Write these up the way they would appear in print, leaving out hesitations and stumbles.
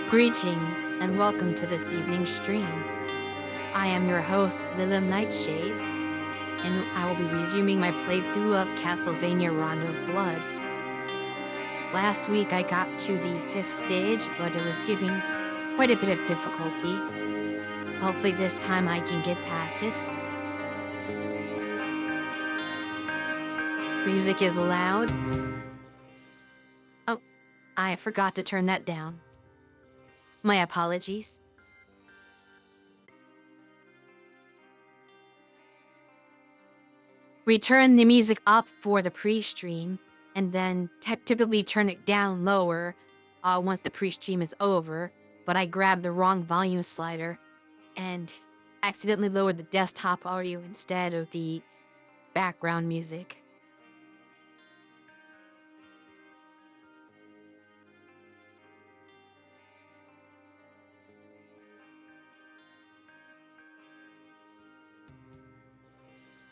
Greetings and welcome to this evening's stream. I am your host, Lilim Nightshade, and I will be resuming my playthrough of Castlevania Rondo of Blood. Last week I got to the 5th stage, but it was giving quite a bit of difficulty. Hopefully this time I can get past it. Music is loud. Oh, I forgot to turn that down. My apologies. We turn the music up for the pre-stream, and then typically turn it down lower once the pre-stream is over, but I grabbed the wrong volume slider and accidentally lowered the desktop audio instead of the background music.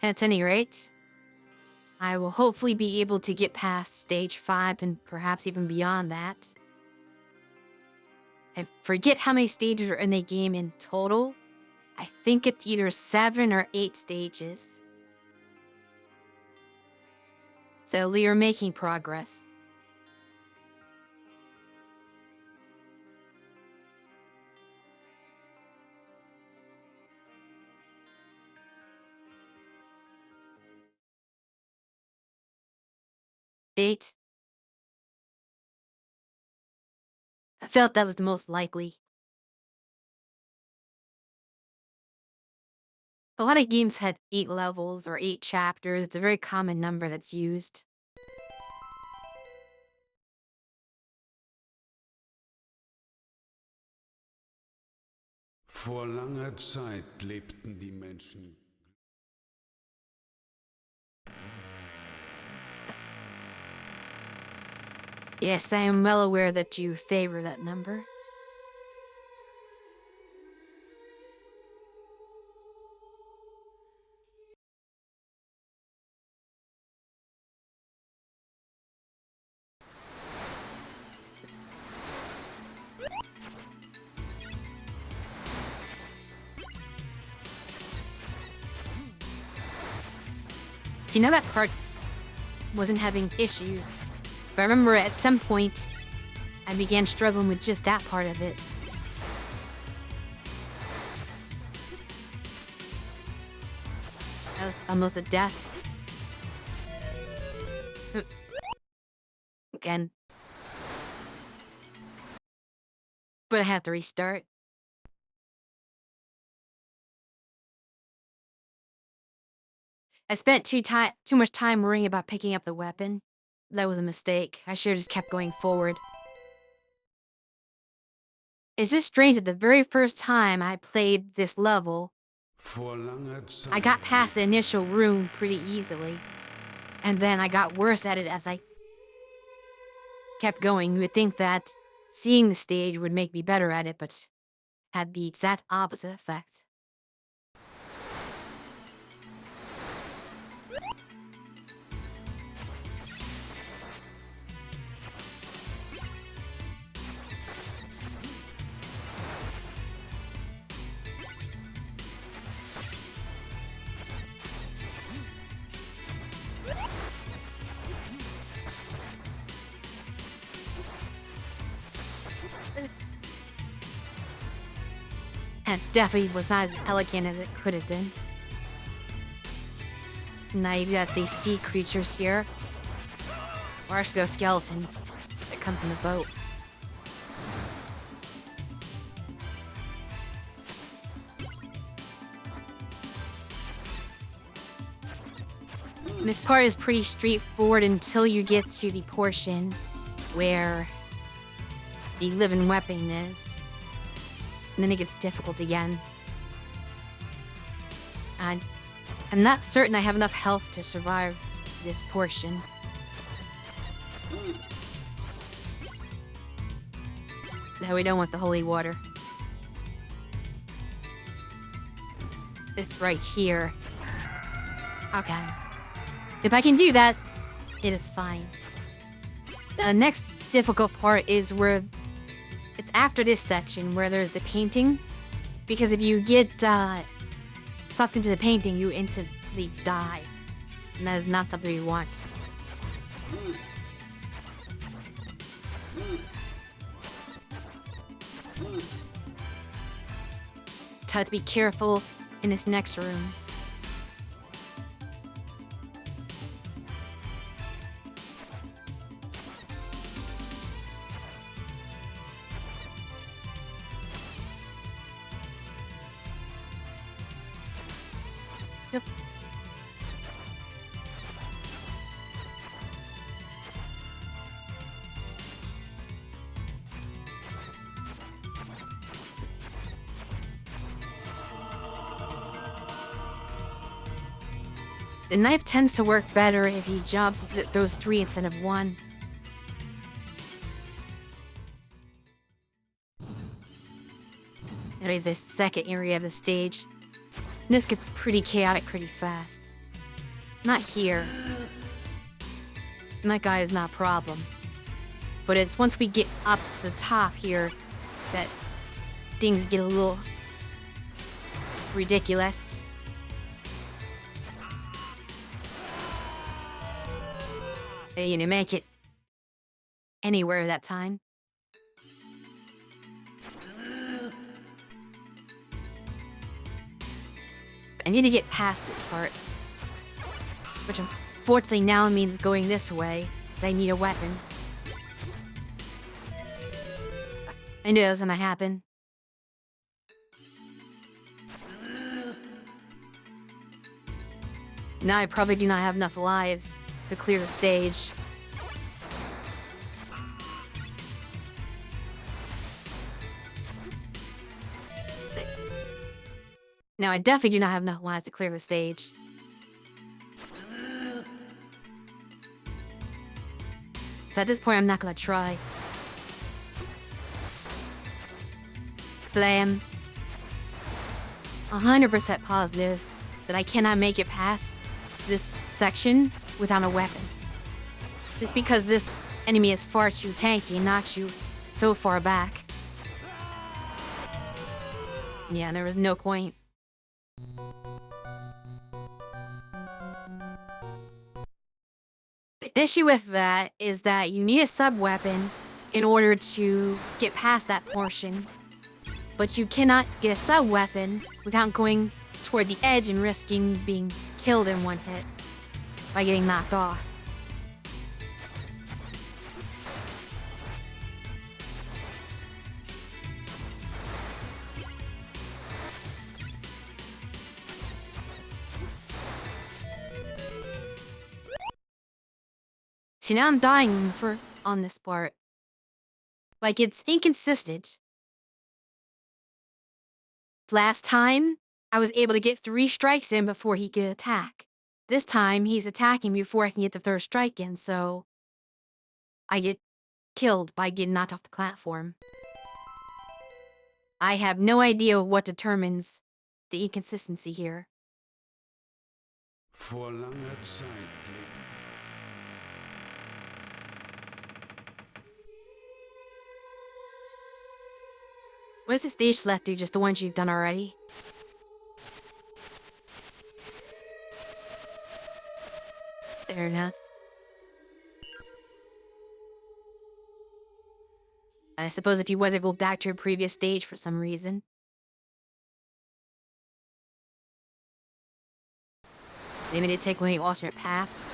At any rate, I will hopefully be able to get past stage 5 and perhaps even beyond that. I forget how many stages are in the game in total. I think it's either 7 or 8 stages. So we are making progress. Fate. I felt that was the most likely. A lot of games had 8 levels or 8 chapters. It's a very common number that's used. Vor langer Zeit lebten die Menschen. Yes, I am well aware that you favor that number. See, now that part wasn't having issues, but I remember at some point I began struggling with just that part of it. That was almost a death. Again. But I have to restart. I spent too much time worrying about picking up the weapon. That was a mistake. I should have just kept going forward. It's just strange that the very first time I played this level, I got past the initial room pretty easily. And then I got worse at it as I kept going. You would think that seeing the stage would make me better at it, but had the exact opposite effect. And definitely was not as elegant as it could have been. Now you've got these sea creatures here. Marshgo skeletons that come from the boat. This part is pretty straightforward until you get to the portion where the living weapon is. And then it gets difficult again. And I'm not certain I have enough health to survive this portion. No, we don't want the holy water. This right here. Okay. If I can do that, it is fine. The next difficult part is where It's after this section where there's the painting. Because if you get sucked into the painting, you instantly die. And that is not something you want. Try to be careful in this next room. Yep. The knife tends to work better if you jump those 3 instead of 1. Anyway, this second area of the stage. This gets pretty chaotic pretty fast. Not here. And that guy is not a problem. But it's once we get up to the top here that things get a little ridiculous. You didn't make it anywhere that time. I need to get past this part. Which unfortunately now means going this way, because I need a weapon. I knew it was gonna happen. Now I probably do not have enough lives to clear the stage. Now I definitely do not have enough lives to clear the stage. So at this point I'm not gonna try. But I am 100% positive that I cannot make it past this section without a weapon. Just because this enemy is far too tanky and knocks you so far back. Yeah, there was no point. The issue with that is that you need a sub-weapon in order to get past that portion. But you cannot get a sub-weapon without going toward the edge and risking being killed in one hit by getting knocked off. See, now I'm dying on this part. Like, it's inconsistent. Last time, I was able to get 3 strikes in before he could attack. This time, he's attacking me before I can get the 3rd strike in, so I get killed by getting knocked off the platform. I have no idea what determines the inconsistency here. Vor langer Zeit What does the stage left do? Just the ones you've done already? Fair enough. I suppose if you want to go back to your previous stage for some reason. Maybe they take away alternate paths.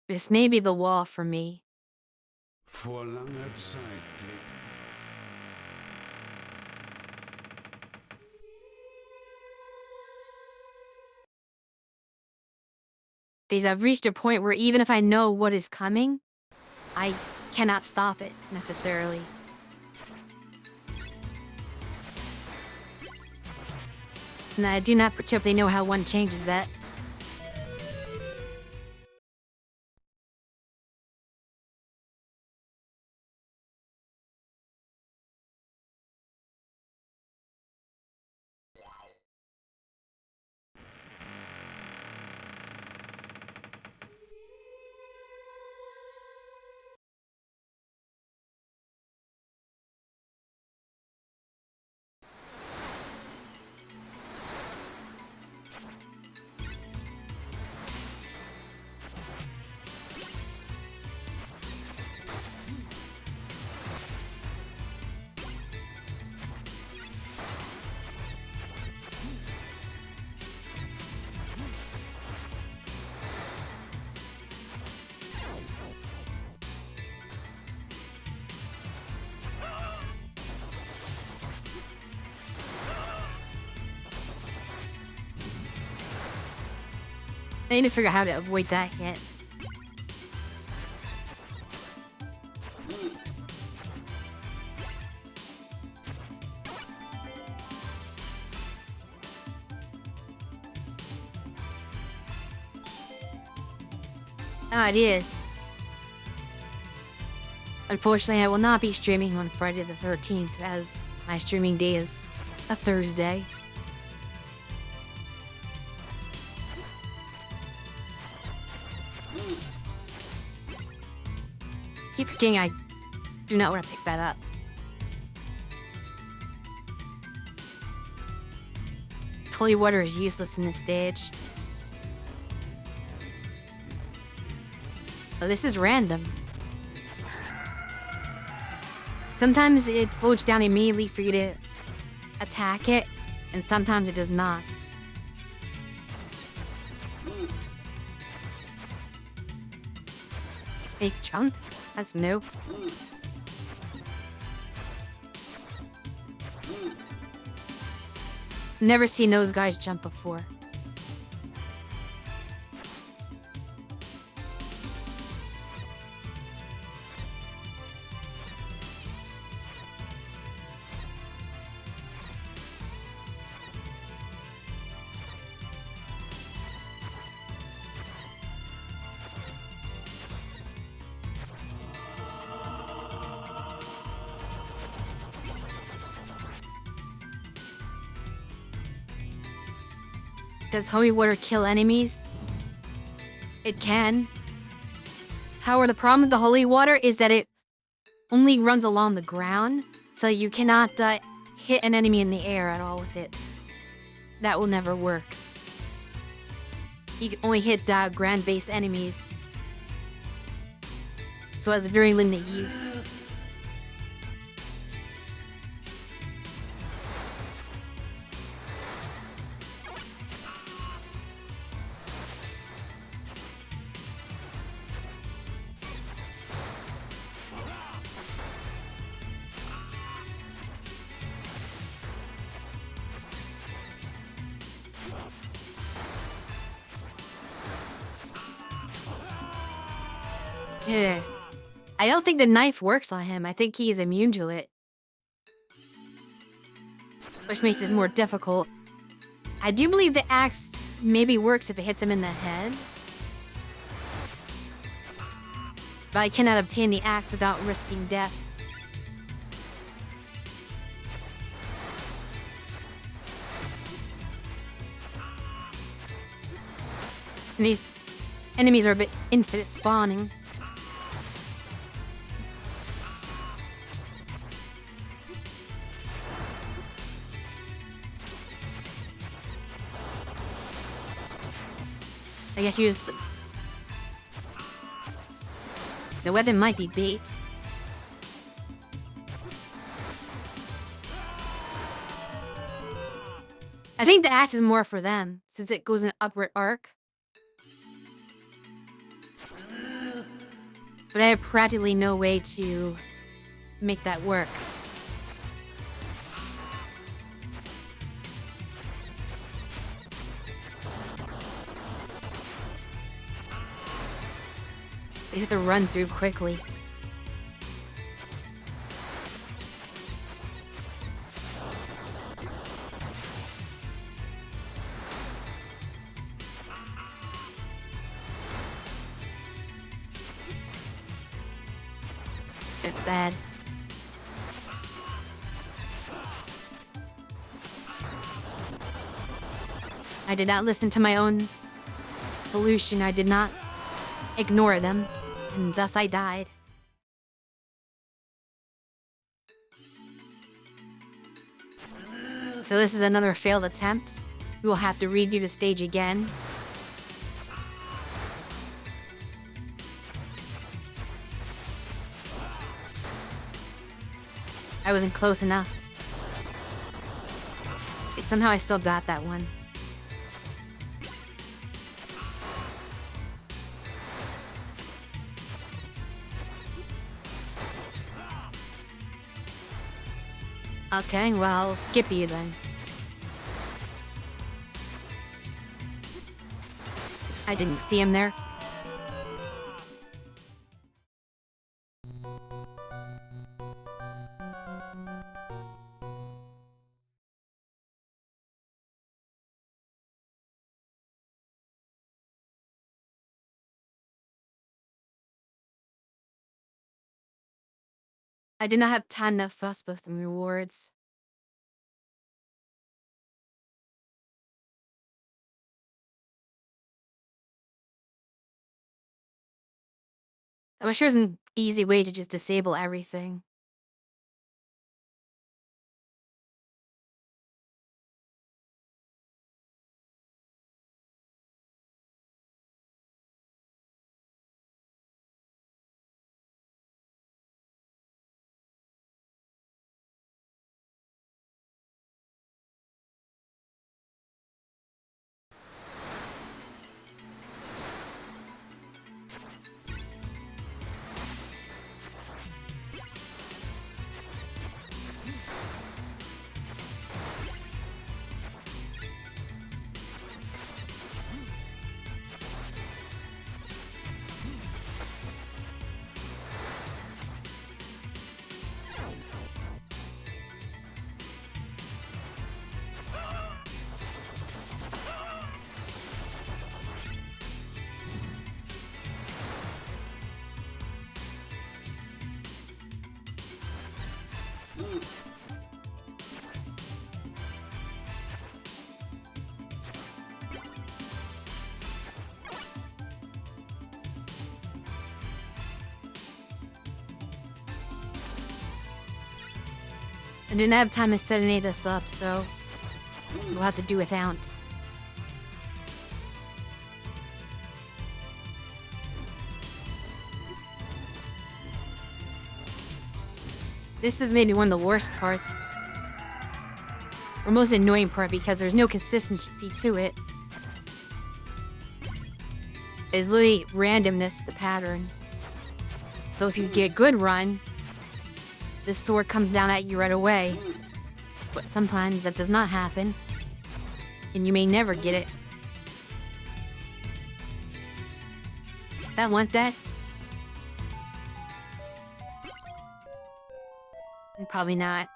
This may be the wall for me. vor langer Zeit lebten. Because I've reached a point where even if I know what is coming, I cannot stop it, necessarily. And I do not particularly know how one changes that. I need to figure out how to avoid that hit. Ah, it is. Unfortunately, I will not be streaming on Friday the 13th, as my streaming day is a Thursday. Keep forgetting I do not want to pick that up. Holy water is useless in this stage. Oh, this is random. Sometimes it floats down immediately for you to attack it, and sometimes it does not. Big jump? That's new. Never seen those guys jump before. Does holy water kill enemies? It can. However, the problem with the holy water is that it only runs along the ground, so you cannot hit an enemy in the air at all with it. That will never work. You can only hit ground-based enemies, so it has very limited use. Yeah. I don't think the knife works on him. I think he is immune to it, which makes this more difficult. I do believe the axe maybe works if it hits him in the head, but I cannot obtain the axe without risking death. And these enemies are a bit infinite spawning. I guess use the weapon might be bait. I think the axe is more for them, since it goes in an upward arc. But I have practically no way to make that work. just have to run through quickly. It's bad. I did not listen to my own solution. I did not ignore them, and thus I died. So this is another failed attempt. We will have to redo the stage again. I wasn't close enough. Somehow I still got that one. Okay, well, I'll skip you then. I didn't see him there. I did not have time to fuss with the rewards. I'm sure there's an easy way to just disable everything. I didn't have time to set any of this up, so we'll have to do without. This is maybe one of the worst parts. Or most annoying part because there's no consistency to it. It's literally randomness, the pattern. So if you get a good run, the sword comes down at you right away. But sometimes that does not happen. And you may never get it. That want that? Probably not.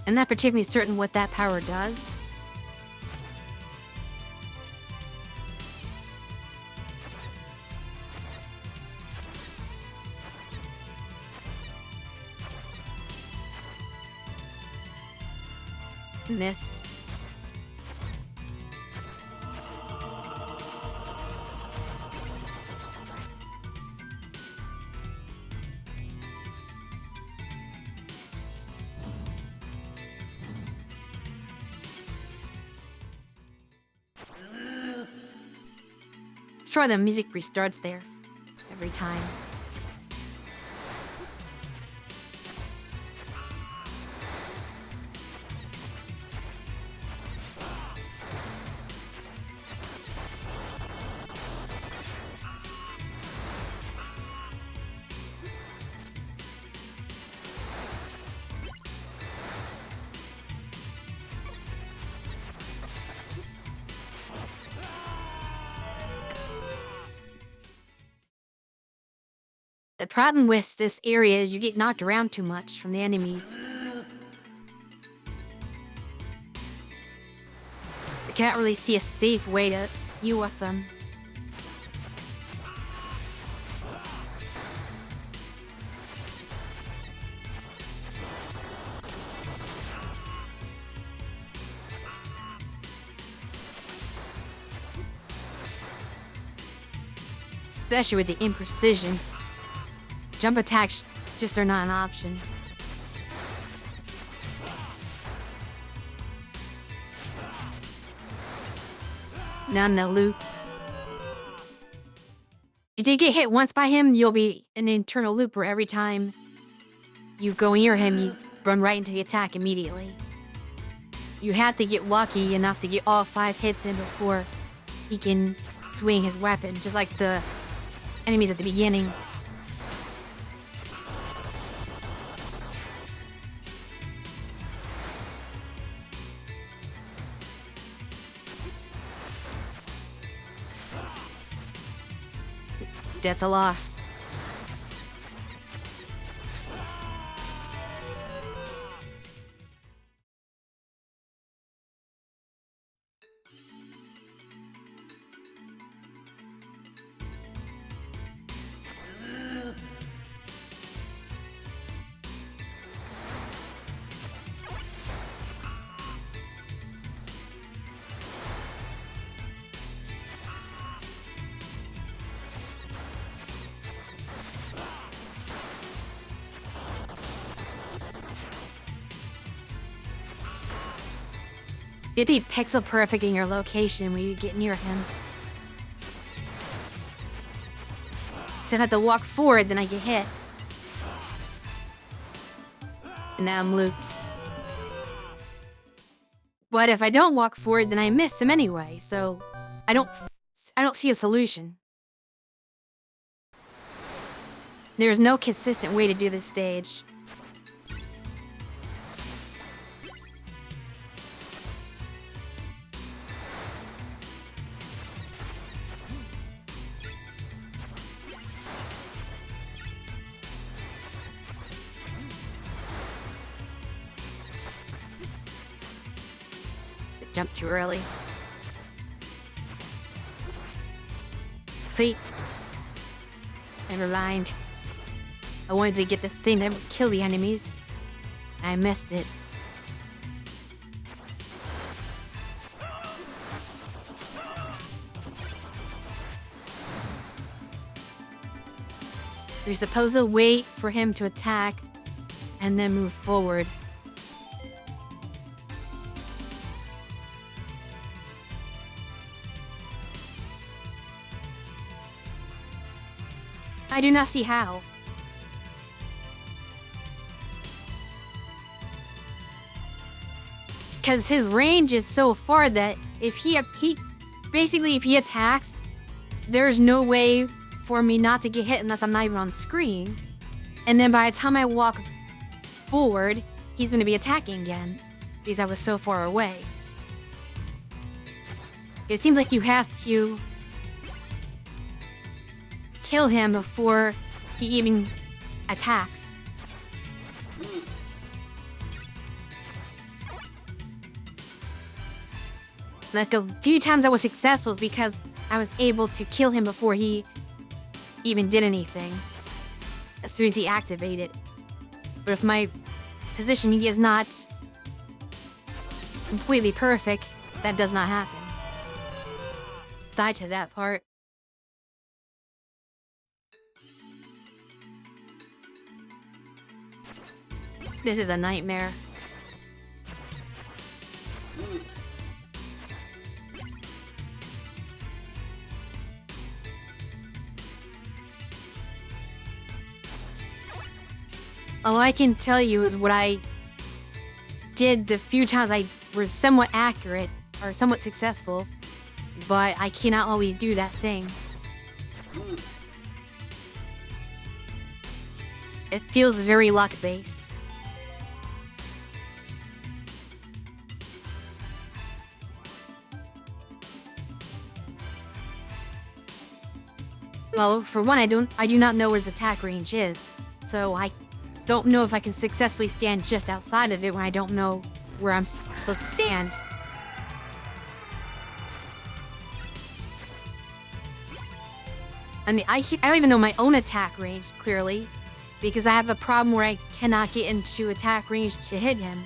I'm not particularly certain what that power does. Missed. Sure, the music restarts there every time. The problem with this area is you get knocked around too much from the enemies. I can't really see a safe way to deal with them. Especially with the imprecision. Jump attacks just are not an option. Now in the loop. If you did get hit once by him, you'll be in an internal loop where every time you go near him, you run right into the attack immediately. You have to get lucky enough to get all 5 hits in before he can swing his weapon, just like the enemies at the beginning. That's a loss. It'd be pixel perfect in your location when you get near him. So I have to walk forward, then I get hit. And now I'm looped. But if I don't walk forward, then I miss him anyway, so I don't see a solution. There's no consistent way to do this stage. Jump too early. Wait. Never mind. I wanted to get the thing that would kill the enemies. I missed it. You're supposed to wait for him to attack and then move forward. I do not see how. Because his range is so far that if he attacks, there's no way for me not to get hit unless I'm not even on screen. And then by the time I walk forward, he's going to be attacking again because I was so far away. It seems like you have to kill him before he even attacks. Like a few times I was successful because I was able to kill him before he even did anything, as soon as he activated. But if my positioning is not completely perfect, that does not happen. Died to that part. This is a nightmare. All I can tell you is what I did the few times I was somewhat accurate or somewhat successful, but I cannot always do that thing. It feels very luck-based. Well, for one, I do not know where his attack range is, so I don't know if I can successfully stand just outside of it when I don't know where I'm supposed to stand. I mean, I don't even know my own attack range, clearly, because I have a problem where I cannot get into attack range to hit him.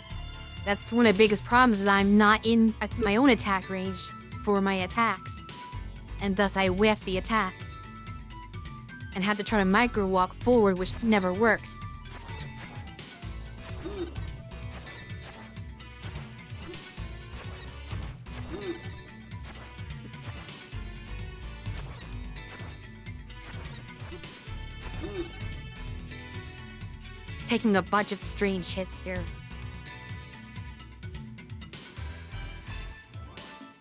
That's one of the biggest problems, is I'm not in my own attack range for my attacks. And thus I whiff the attack. And have to try to micro walk forward, which never works. Taking a bunch of strange hits here.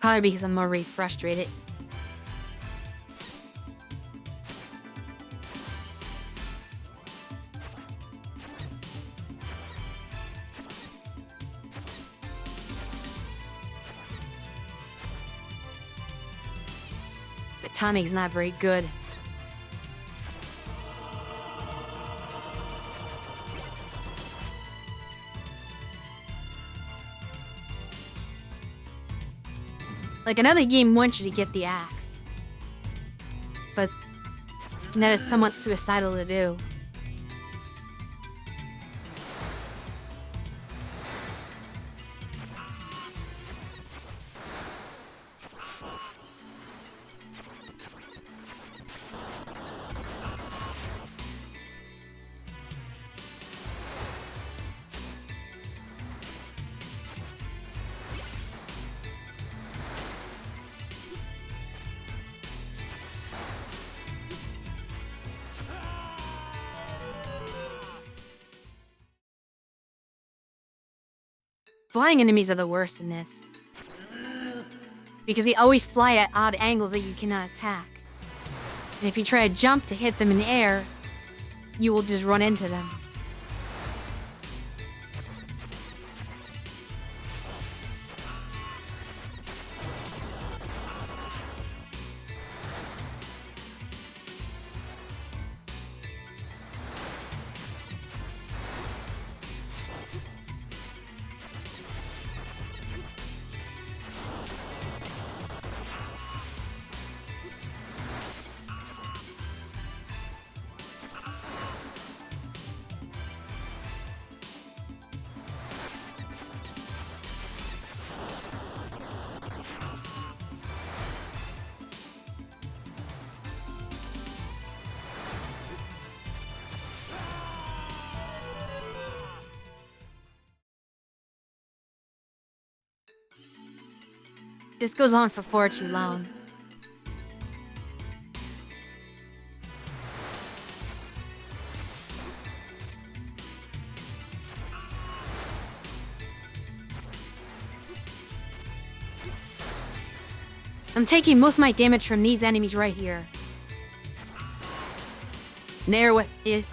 Probably because I'm already frustrated. The timing's not very good. Like, another game wants you to get the axe, but that is somewhat suicidal to do. Flying enemies are the worst in this, because they always fly at odd angles that you cannot attack. And if you try to jump to hit them in the air, you will just run into them. This goes on for far too long. I'm taking most of my damage from these enemies right here. This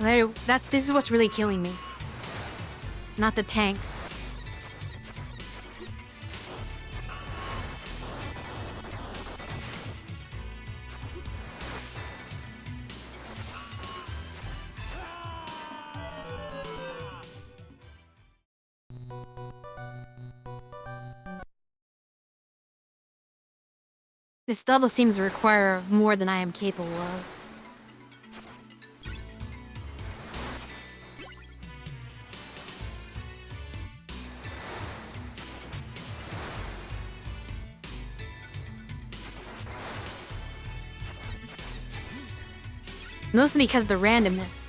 is what's really killing me. Not the tanks. This level seems to require more than I am capable of. Mostly because of the randomness.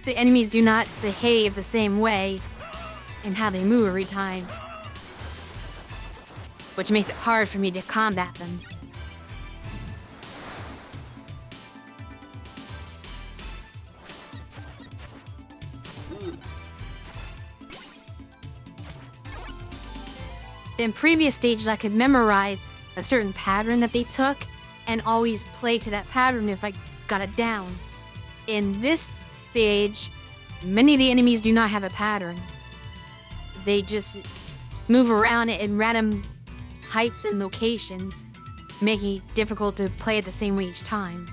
The enemies do not behave the same way in how they move every time, which makes it hard for me to combat them. In previous stages, I could memorize a certain pattern that they took and always play to that pattern if I got it down. In this stage, many of the enemies do not have a pattern. They just move around in random heights and locations, making it difficult to play it the same way each time.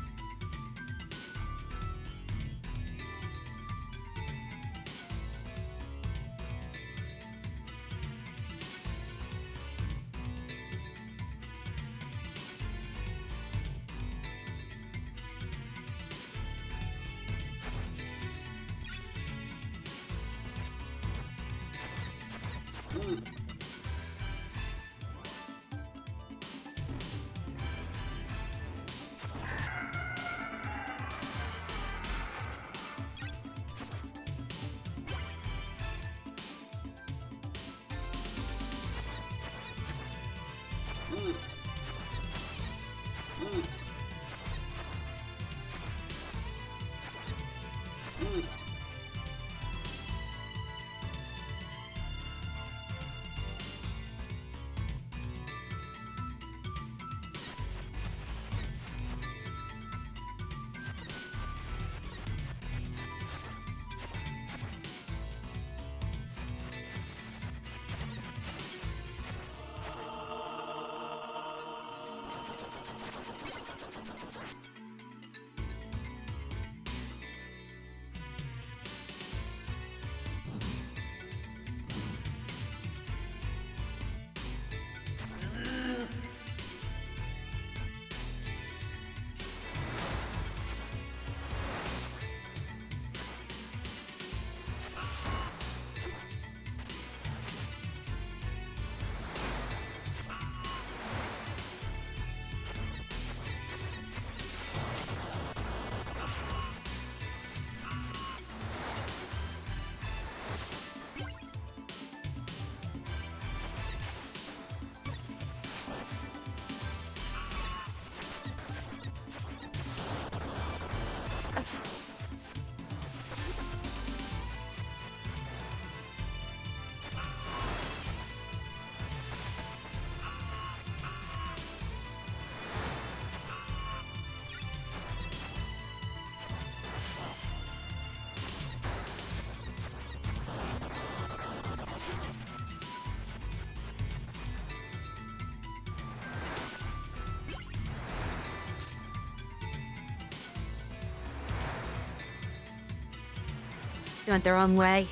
They went their own way.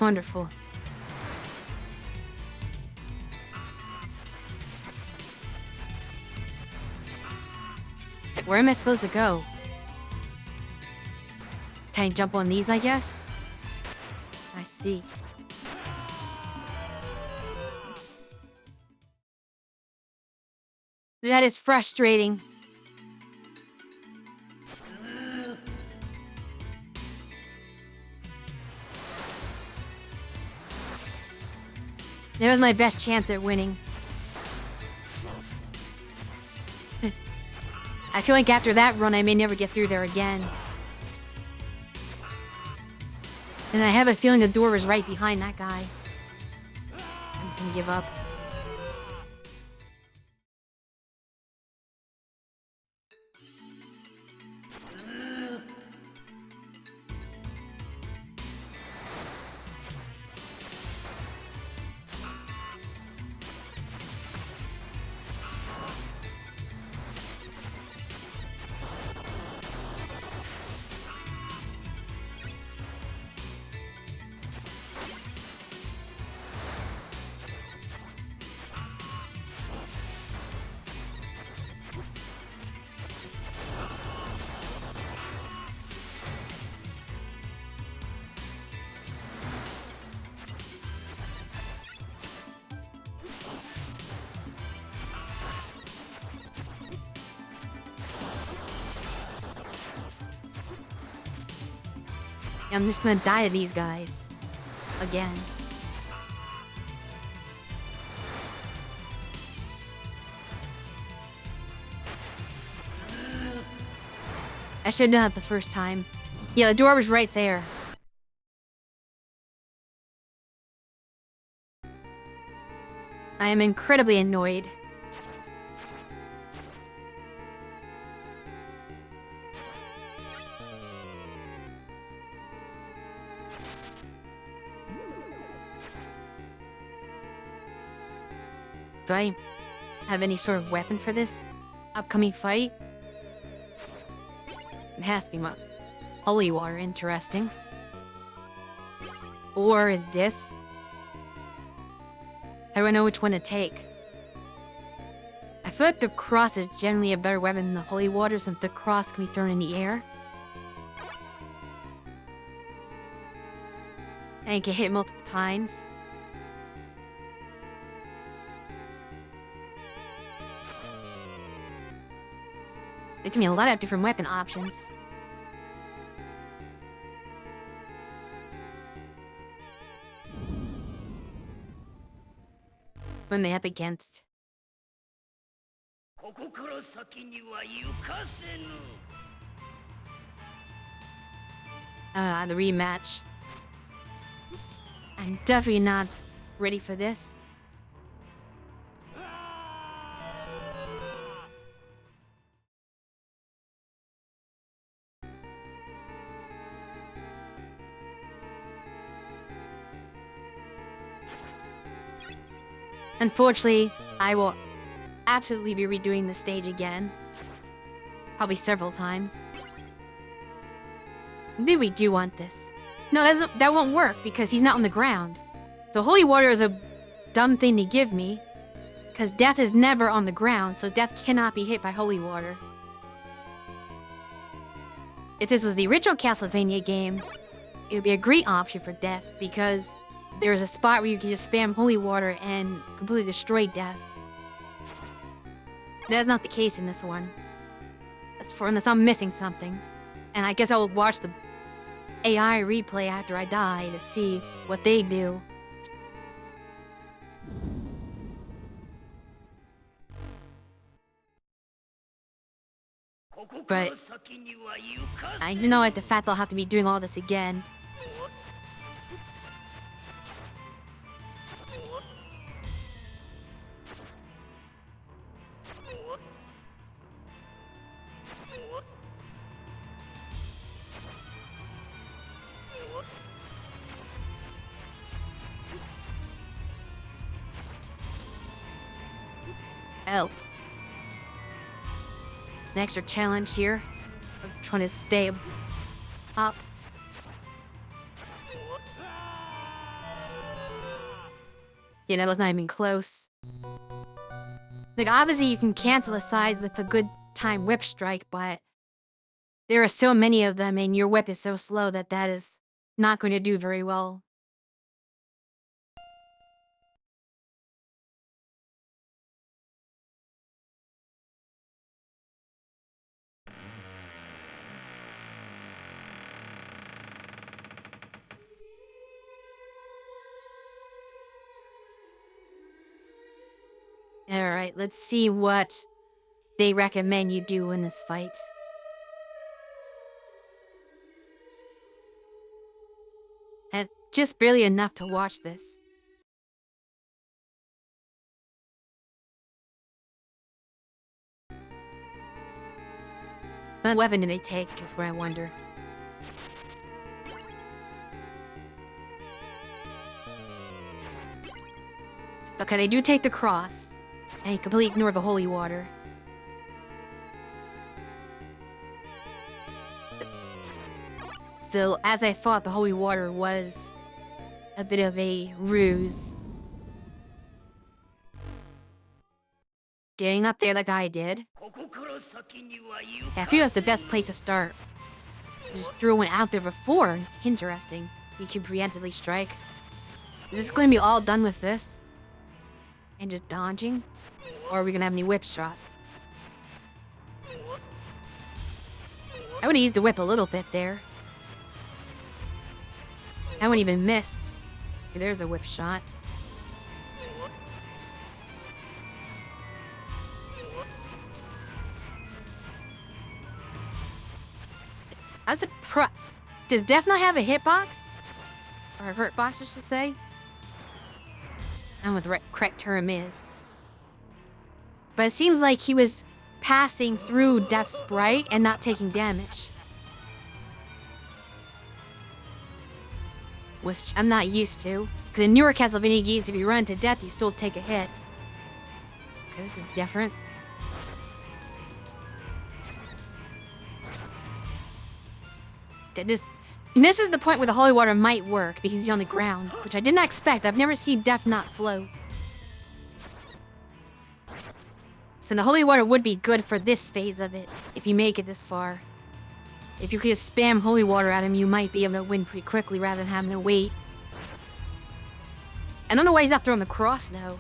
Wonderful. Where am I supposed to go? Can I jump on these, I guess? I see. That is frustrating. That was my best chance at winning. I feel like after that run, I may never get through there again. And I have a feeling the door was right behind that guy. I'm just gonna give up. I'm just gonna die to these guys. Again. I should have done it the first time. Yeah, the door was right there. I am incredibly annoyed. Do I have any sort of weapon for this upcoming fight? It has to be my holy water, interesting. Or this. How do I know which one to take? I feel like the cross is generally a better weapon than the holy water since the cross can be thrown in the air. And it can hit multiple times. There can be a lot of different weapon options. When they up against the rematch. I'm definitely not ready for this. Unfortunately, I will absolutely be redoing the stage again. Probably several times. Maybe we do want this. No, that won't work because he's not on the ground. So holy water is a dumb thing to give me. Because death is never on the ground, so death cannot be hit by holy water. If this was the original Castlevania game, it would be a great option for death because there's a spot where you can just spam holy water and completely destroy death. That's not the case in this one. Unless I'm missing something. And I guess I'll watch the AI replay after I die to see what they do. But I know at the fact I'll have to be doing all this again. Oh. An extra challenge here of trying to stay up. Yeah, that was not even close. Like, obviously you can cancel a size with a good time whip strike, but there are so many of them and your whip is so slow that that is not going to do very well. Alright, let's see what they recommend you do in this fight. And just barely enough to watch this. What weapon did they take is what I wonder. Okay, they do take the cross. And you completely ignore the holy water. So, as I thought, the holy water was a bit of a ruse. Getting up there like I did. I feel that's the best place to start. I just threw one out there before. Interesting. You can preemptively strike. Is this going to be all done with this? And just dodging? Or are we going to have any whip shots? I would have used the whip a little bit there. I wouldn't even missed. Okay, there's a whip shot. Does Death not have a hitbox? Or a hurtbox, I should say? I don't know what the correct term is. But it seems like he was passing through Death's sprite and not taking damage. Which I'm not used to. Because in newer Castlevania games, if you run into Death, you still take a hit. Okay, this is different. This is the point where the holy water might work because he's on the ground, which I did not expect. I've never seen death not flow. So the holy water would be good for this phase of it, if you make it this far. If you could just spam holy water at him, you might be able to win pretty quickly rather than having to wait. I don't know why he's not throwing the cross, though.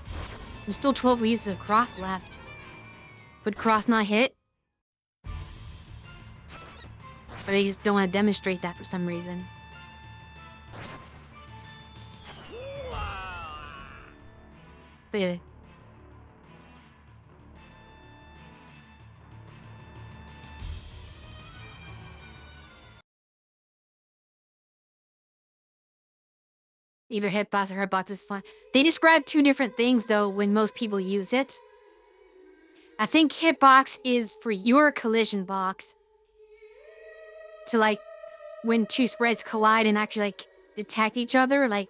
There's still 12 uses of cross left. Would cross not hit? But I just don't want to demonstrate that for some reason. But yeah. Either hitbox or hurtbox is fine. They describe two different things, though, when most people use it. I think hitbox is for your collision box. To, like, when two sprites collide and actually, like, detect each other, like...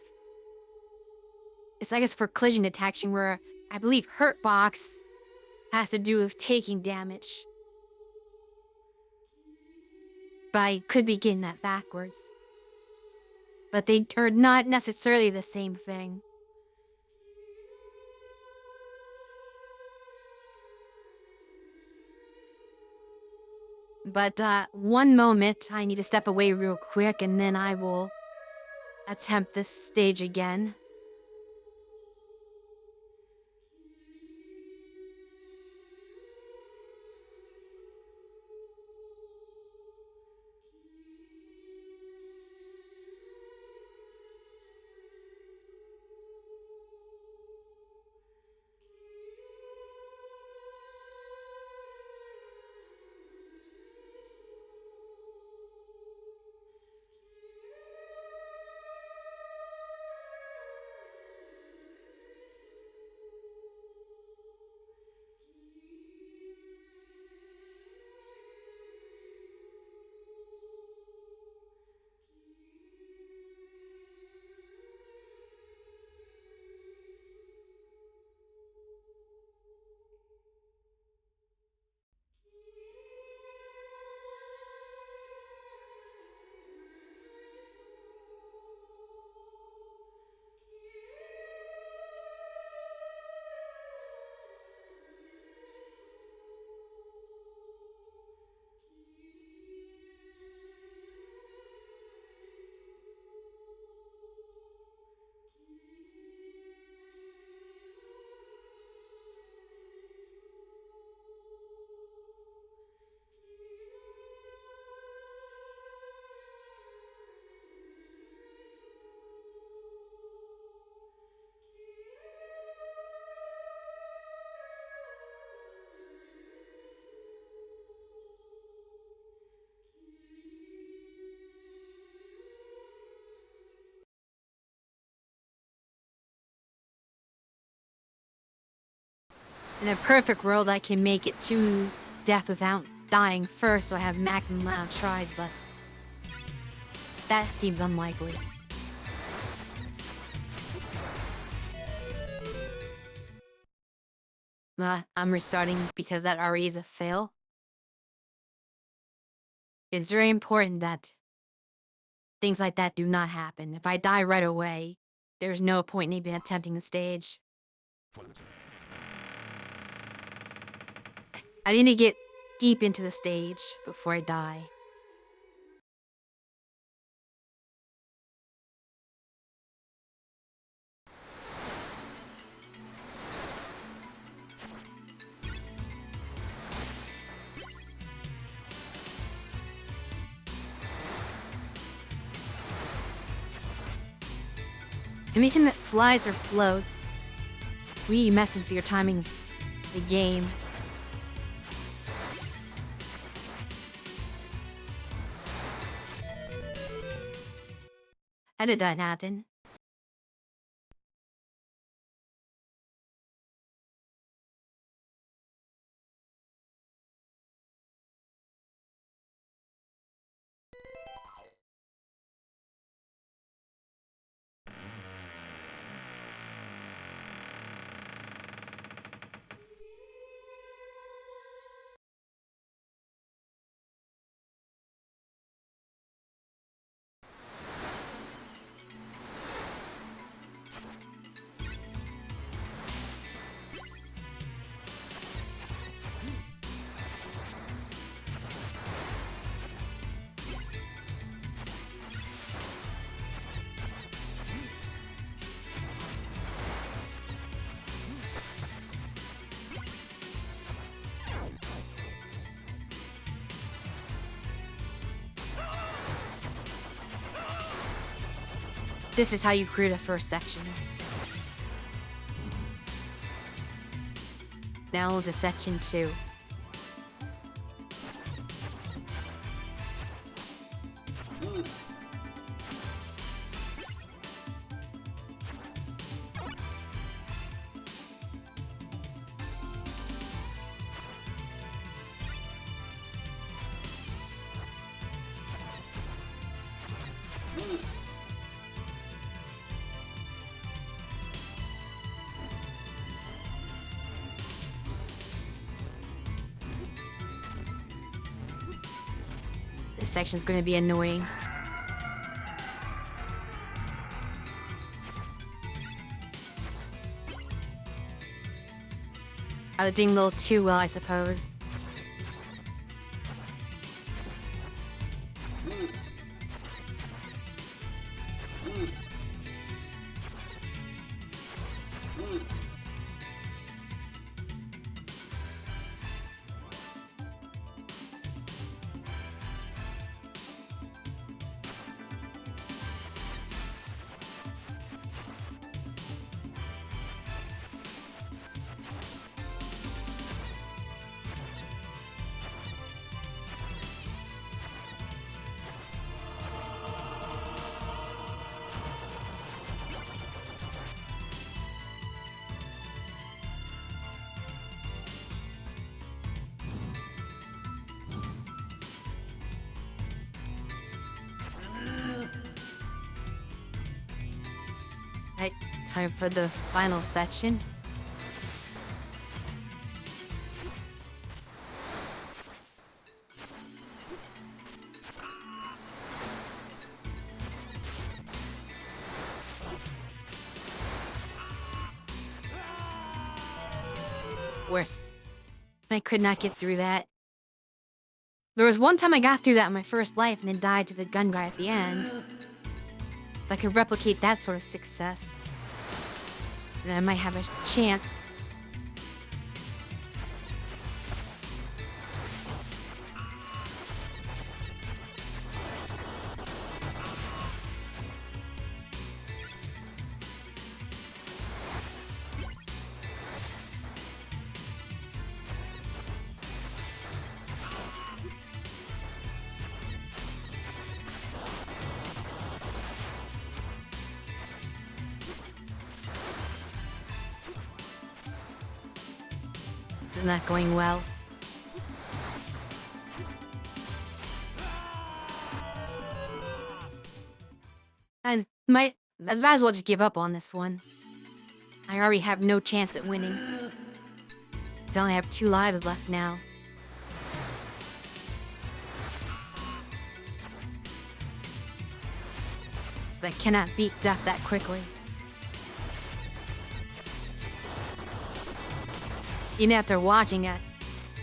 It's, I guess, for collision detection, where I believe hurtbox has to do with taking damage. But I could be getting that backwards. But they are not necessarily the same thing. But, one moment, I need to step away real quick, and then I will attempt this stage again. In a perfect world, I can make it to death without dying first, so I have maximum amount of tries, but that seems unlikely. I'm restarting because that already is a fail. It's very important that things like that do not happen. If I die right away, there's no point in even attempting the stage. I need to get deep into the stage before I die. Anything that flies or floats, we messing with your timing of the game. How did that happen? This is how you create a first section. Now on to section 2. This section's gonna be annoying. I was doing a little too well, I suppose. Right, time for the final section. Worse. I could not get through that. There was one time I got through that in my first life and then died to the gun guy at the end. If I could replicate that sort of success, then I might have a chance. This is not going well. I might as well just give up on this one. I already have no chance at winning. I only have 2 lives left now. But I cannot beat death that quickly. Even after watching it,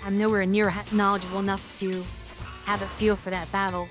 I'm nowhere near knowledgeable enough to have a feel for that battle.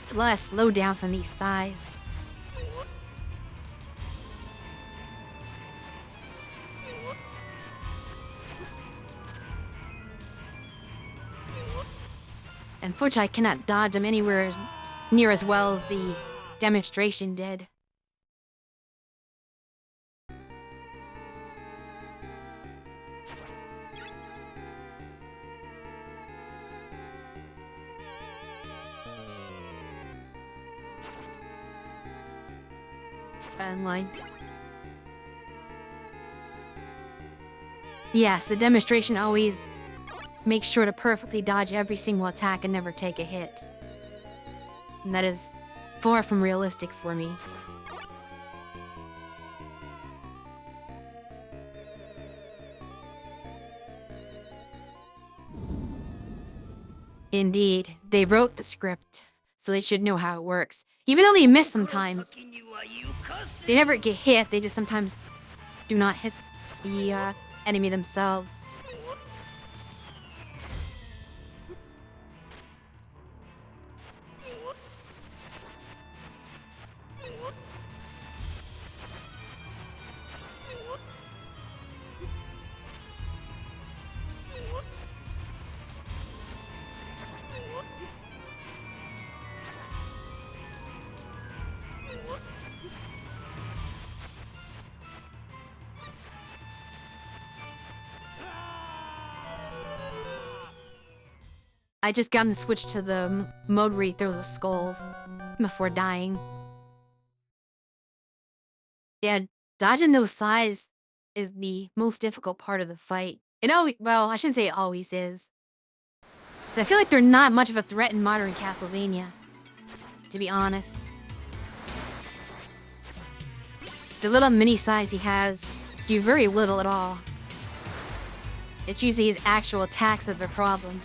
It's a lot of slowdown from these sides. Unfortunately, I cannot dodge them anywhere near as well as the demonstration did. Line. Yes, the demonstration always makes sure to perfectly dodge every single attack and never take a hit. And that is far from realistic for me. Indeed, they wrote the script, so they should know how it works. Even though they miss sometimes, they never get hit, they just sometimes do not hit the enemy themselves. I just got to switch to the mode where he throws the skulls before dying. Yeah, dodging those sides is the most difficult part of the fight. Well, I shouldn't say it always is. I feel like they're not much of a threat in modern Castlevania, to be honest. The little mini size he has do very little at all. It's usually his actual attacks that are the problem.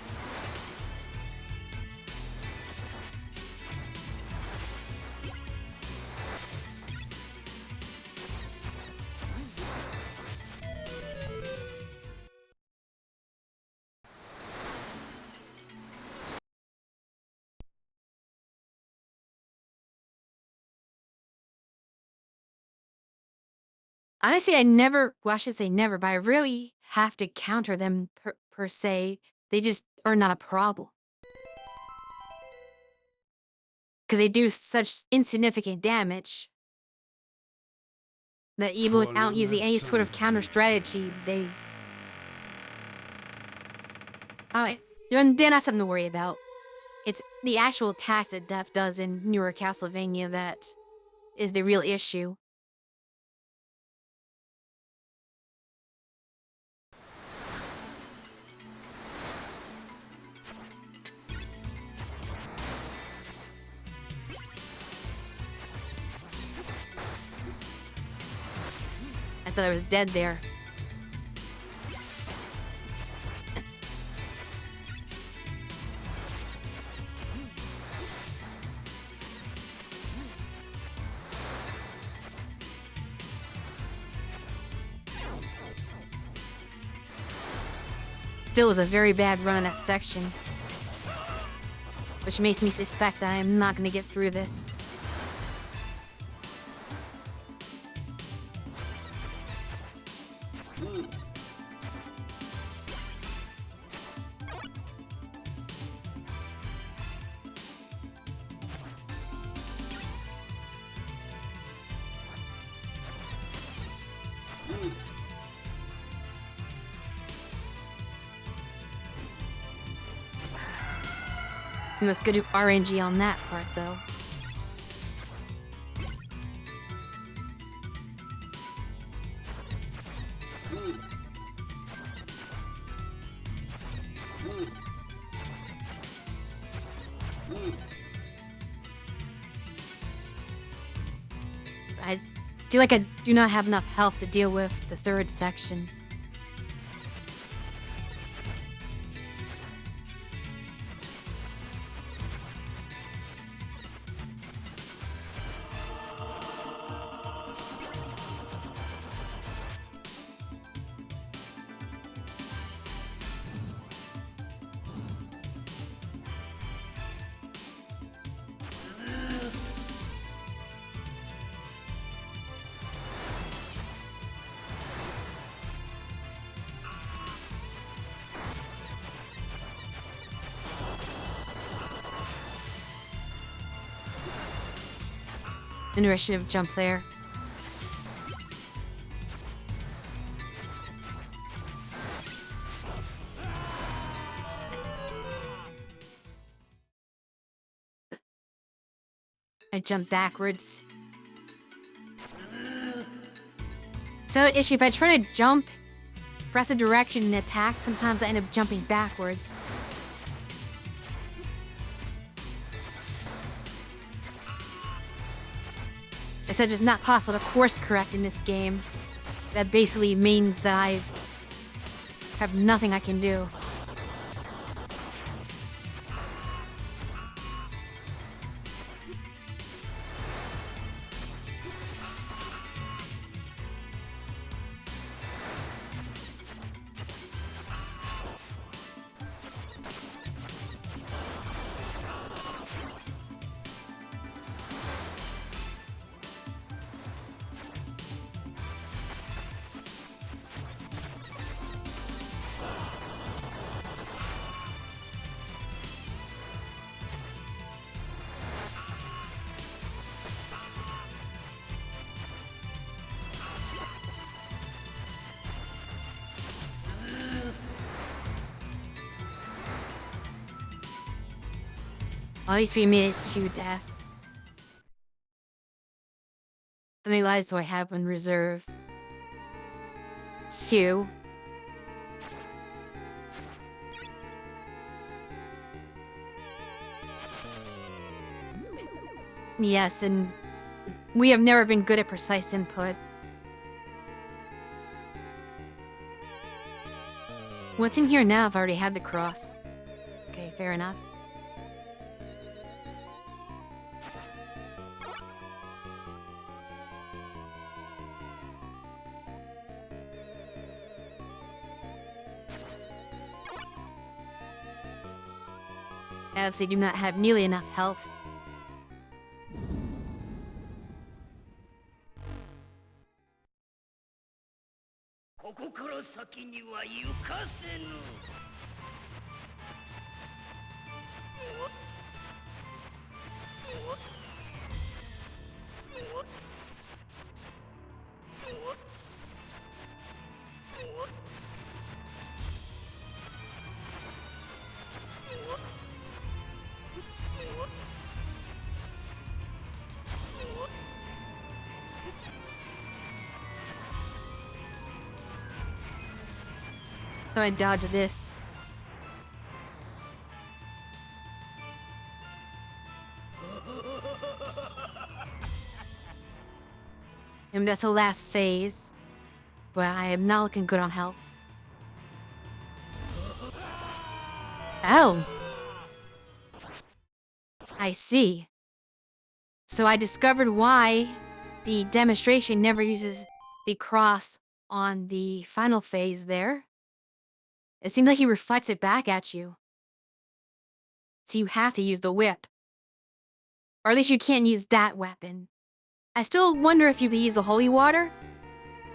Honestly, I should say never, but I really have to counter them per se. They just are not a problem. Because they do such insignificant damage that even without using any sort of counter strategy, they... Alright, then that's something to worry about. It's the actual attacks that Death does in newer Castlevania that is the real issue. I thought I was dead there. Still was a very bad run in that section, which makes me suspect that I am not going to get through this. Let's go do RNG on that part, though. I feel like I do not have enough health to deal with the third section. Maybe I should have jumped there. I jumped backwards. So, issue, if I try to jump, press a direction and attack, sometimes I end up jumping backwards. I said it's not possible to course correct in this game. That basically means that I have nothing I can do. At least we made it to death. How many lives do I have in reserve? 2. Yes, and we have never been good at precise input. What's in here now? I've already had the cross. Okay, fair enough. I obviously do not have nearly enough health. So I dodge this. And that's the last phase, but I am not looking good on health. Oh! I see. So I discovered why the demonstration never uses the cross on the final phase there. It seems like he reflects it back at you. So you have to use the whip. Or at least you can't use that weapon. I still wonder if you could use the holy water,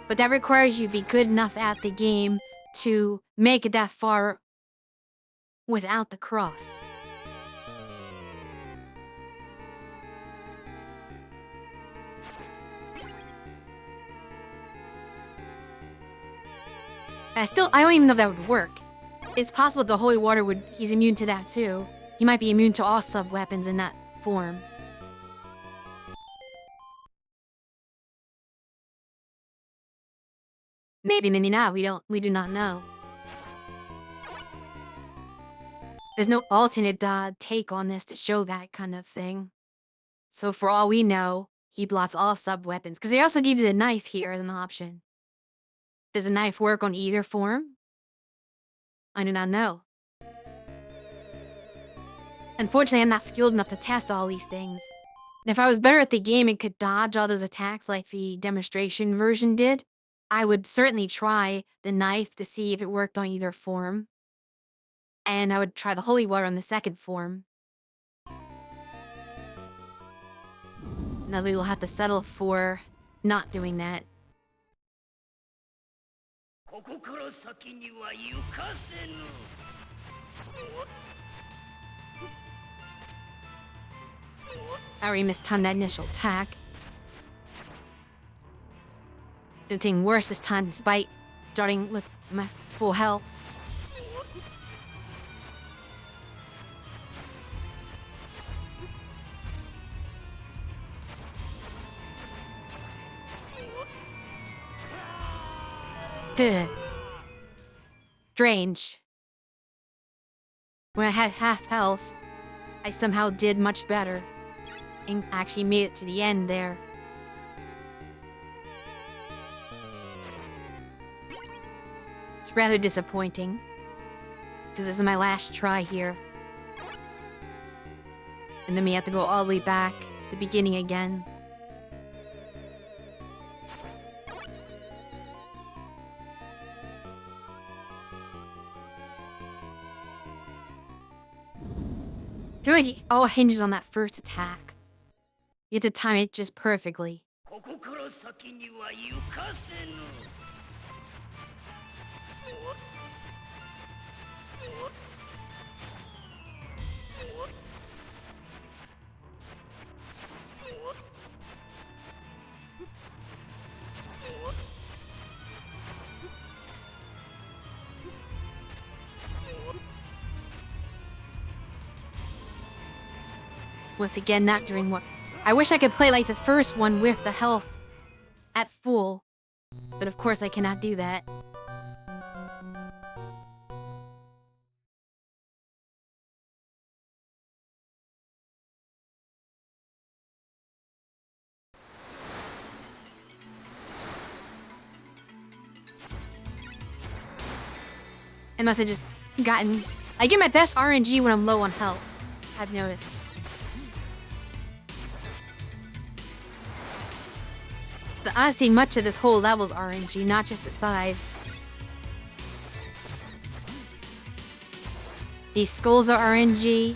but that requires you to be good enough at the game to make it that far without the cross. I don't even know if that would work. It's possible the holy water he's immune to that too. He might be immune to all sub-weapons in that form. Maybe not, we do not know. There's no alternate take on this to show that kind of thing. So for all we know, he blocks all sub-weapons. Because they also give you the knife here as an option. Does the knife work on either form? I do not know. Unfortunately, I'm not skilled enough to test all these things. If I was better at the game and could dodge all those attacks like the demonstration version did, I would certainly try the knife to see if it worked on either form. And I would try the holy water on the second form. Now we will have to settle for not doing that. I already mistimed that initial attack. Getting worse this time despite starting with my full health. Strange. When I had half health, I somehow did much better. And actually made it to the end there. It's rather disappointing. Because this is my last try here. And then we have to go all the way back to the beginning again. Good. All hinges on that first attack. You have to time it just perfectly. Once again, not during what... I wish I could play like the first one with the health at full. But of course I cannot do that. I must have just gotten... I get my best RNG when I'm low on health. I've noticed. But honestly, much of this whole level's RNG, not just the sides. These skulls are RNG.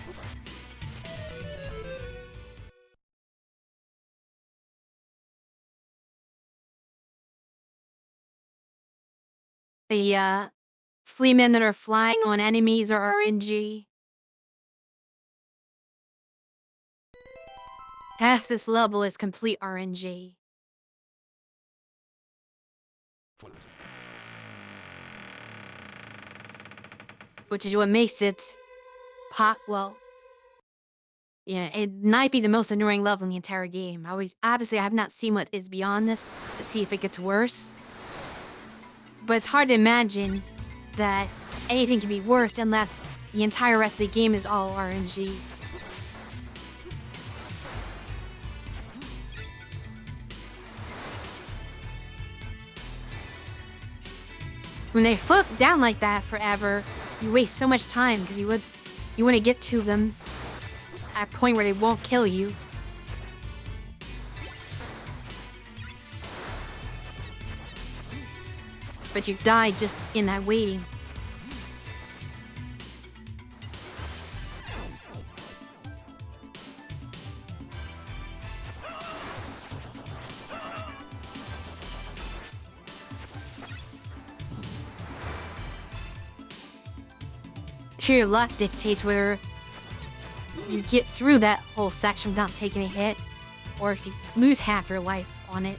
The fleamen that are flying on enemies are RNG. Half this level is complete RNG. Which is what makes it well. Yeah, it might be the most annoying level in the entire game. Obviously I have not seen what is beyond this to see if it gets worse. But it's hard to imagine that anything can be worse unless the entire rest of the game is all RNG. When they float down like that forever, you waste so much time because you want to get to them at a point where they won't kill you. But you die just in that waiting. Your luck dictates whether you get through that whole section without taking a hit, or if you lose half your life on it.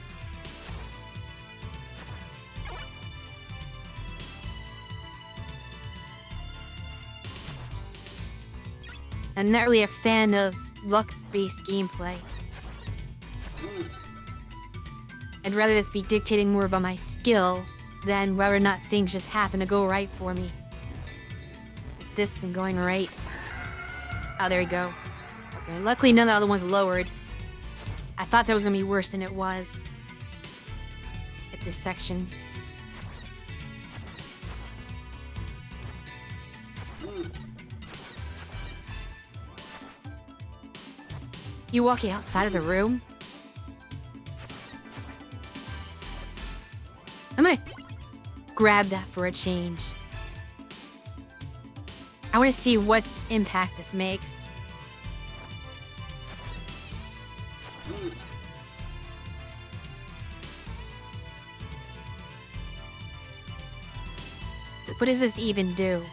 I'm not really a fan of luck-based gameplay. I'd rather this be dictating more by my skill than whether or not things just happen to go right for me. This isn't going right. Oh, there we go. Okay, luckily none of the other ones lowered. I thought that was gonna be worse than it was. At this section. You walking outside of the room? I'm gonna grab that for a change. I want to see what impact this makes. What does this even do?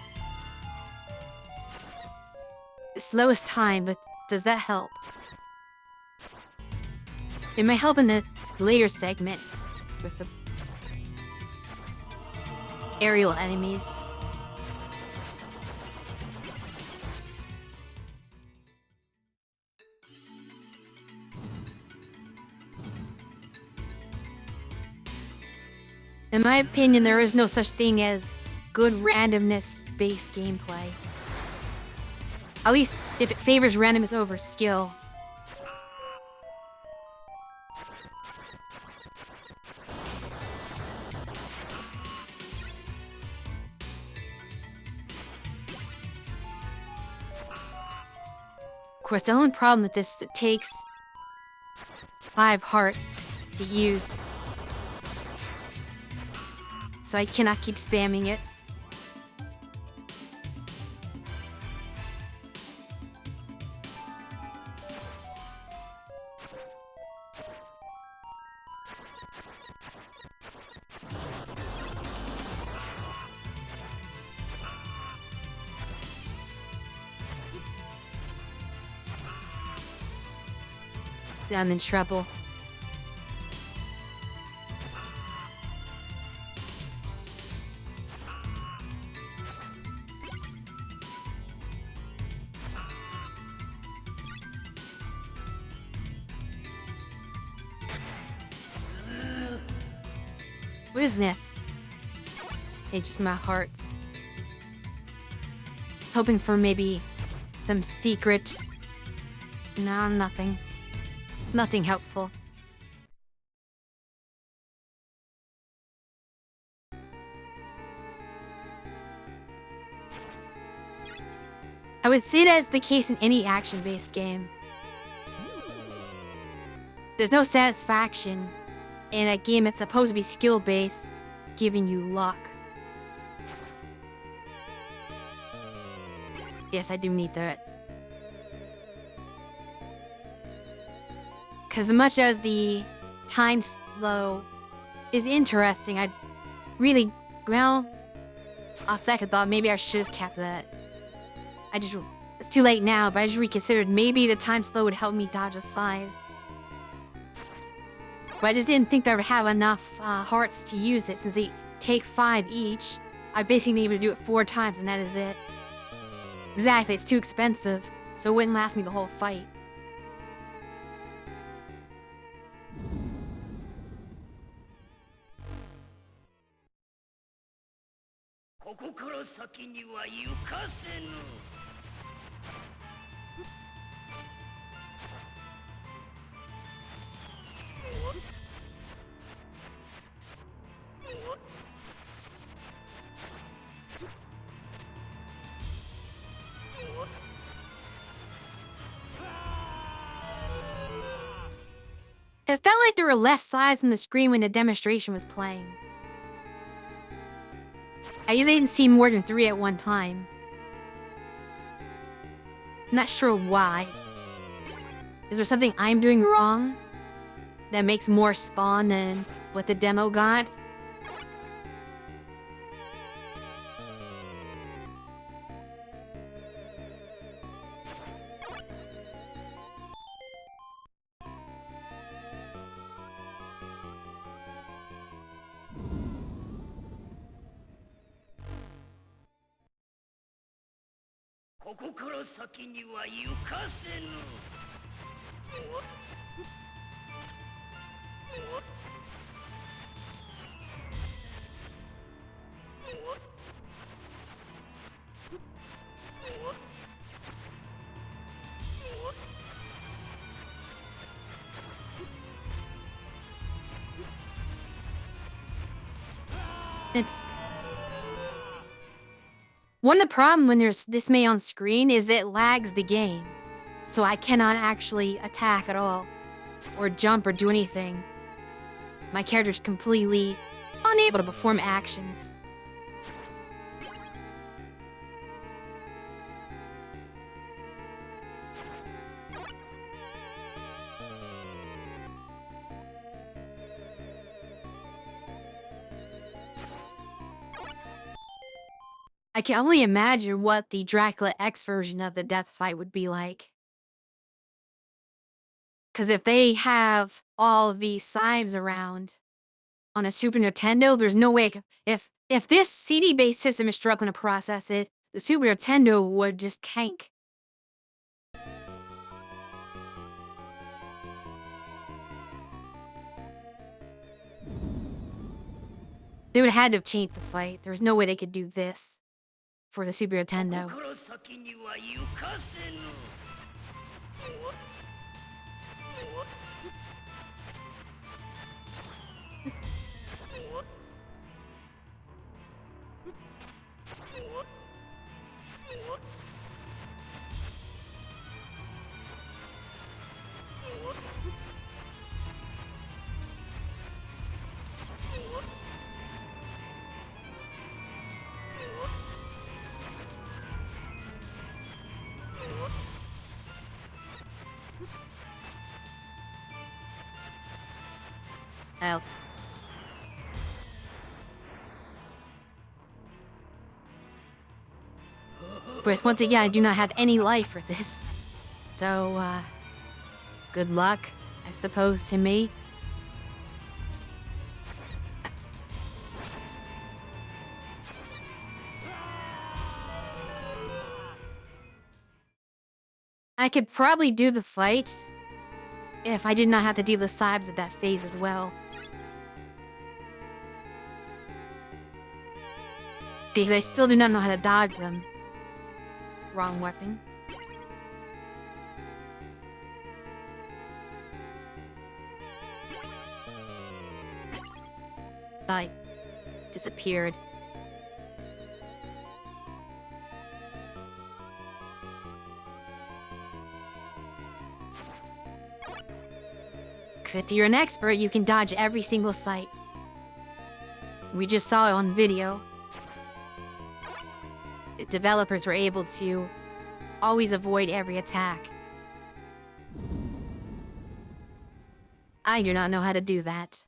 The slowest time, but does that help? It might help in the later segment with the aerial enemies. In my opinion, there is no such thing as good randomness-based gameplay. At least if it favors randomness over skill. Of course, the only problem with this is it takes 5 hearts to use. So I cannot keep spamming it. I'm in trouble. What is this? It's just my hearts. I was hoping for maybe some secret. No, nothing. Nothing helpful. I would say that is the case in any action-based game. There's no satisfaction in a game that's supposed to be skill-based, giving you luck. Yes, I do need that. Because as much as the time slow is interesting, I really, well, on second thought, maybe I should have kept that. It's too late now, but I just reconsidered maybe the time slow would help me dodge the slimes. But I just didn't think that I would have enough hearts to use it, since they take 5 each. I basically need to do it 4 times, and that is it. Exactly, it's too expensive, so it wouldn't last me the whole fight. It felt like there were less sides on the screen when the demonstration was playing. I usually didn't see more than 3 at one time. I'm not sure why. Is there something I'm doing wrong that makes more spawn than what the demo got? It's... One of the problems when there's this many on screen is it lags the game. So I cannot actually attack at all, or jump or do anything. My character's completely unable to perform actions. I can only imagine what the Dracula X version of the death fight would be like. Because if they have all of these Simes around on a Super Nintendo, there's no way if If this CD-based system is struggling to process it, the Super Nintendo would just tank. They would have had to have changed the fight. There was no way they could do this for the Super Nintendo. Oh. But once again, I do not have any life for this. So, good luck, I suppose, to me. I could probably do the fight if I did not have to deal with sides of that phase as well. Because I still do not know how to dodge them. Wrong weapon. I disappeared. If you're an expert, you can dodge every single sight. We just saw it on video. The developers were able to always avoid every attack. I do not know how to do that.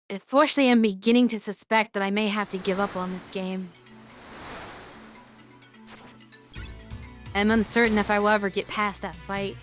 Unfortunately, I'm beginning to suspect that I may have to give up on this game. I'm uncertain if I will ever get past that fight.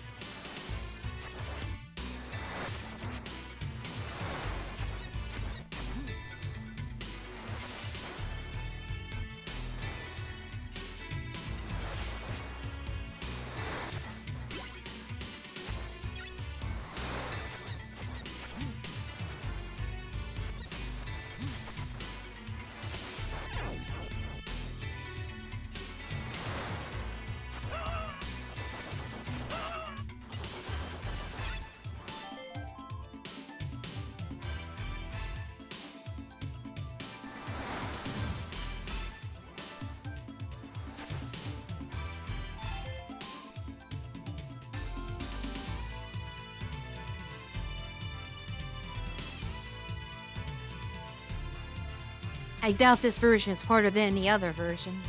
I doubt this version is harder than any other version.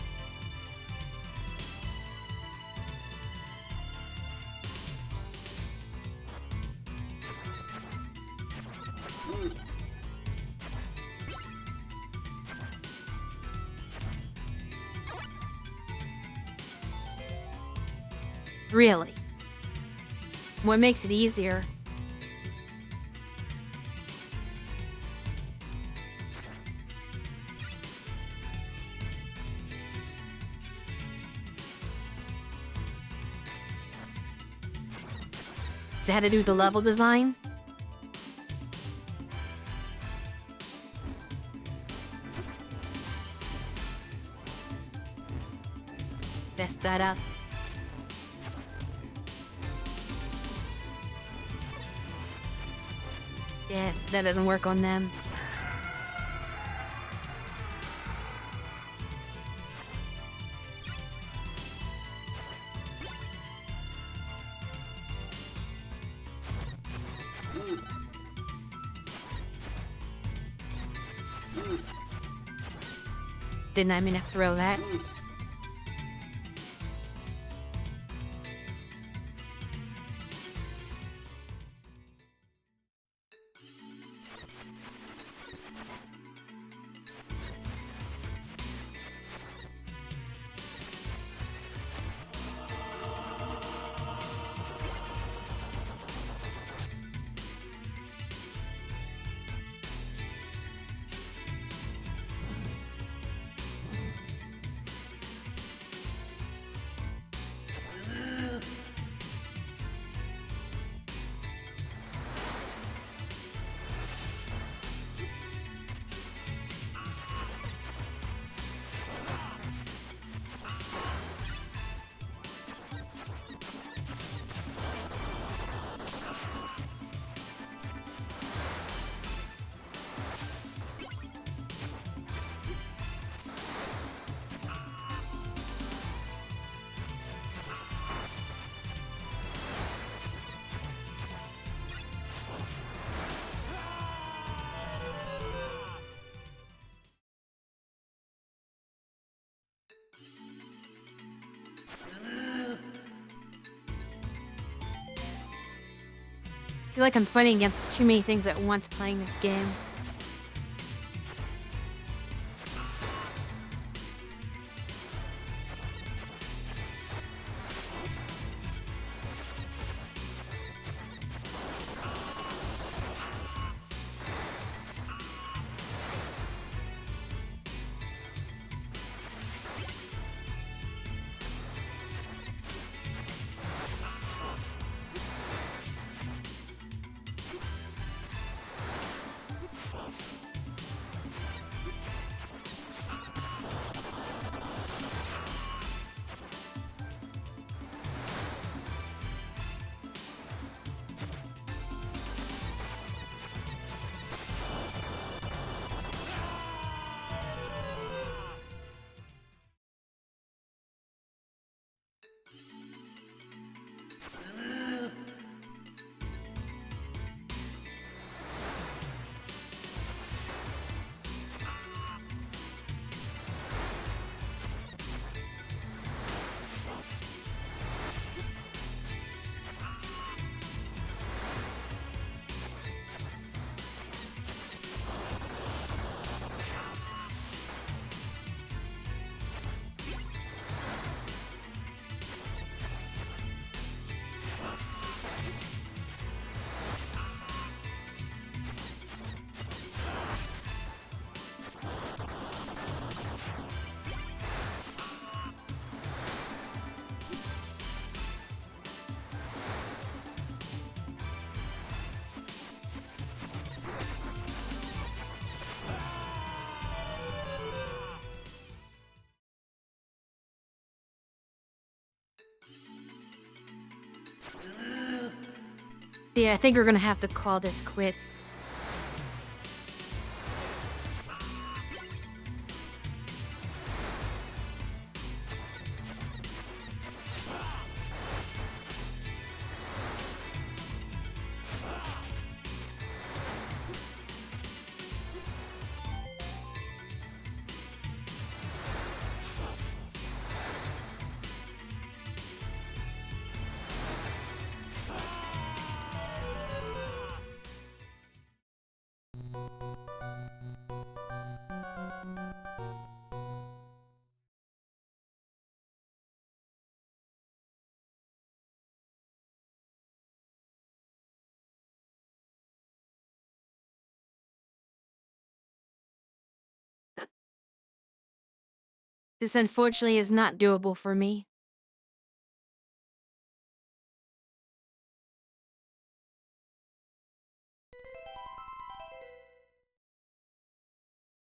Really? What makes it easier? Does it have to do with the level design? Messed that up. Yeah, that doesn't work on them. Didn't I mean to throw that? I feel like I'm fighting against too many things at once playing this game. Yeah, I think we're gonna have to call this quits. This unfortunately is not doable for me.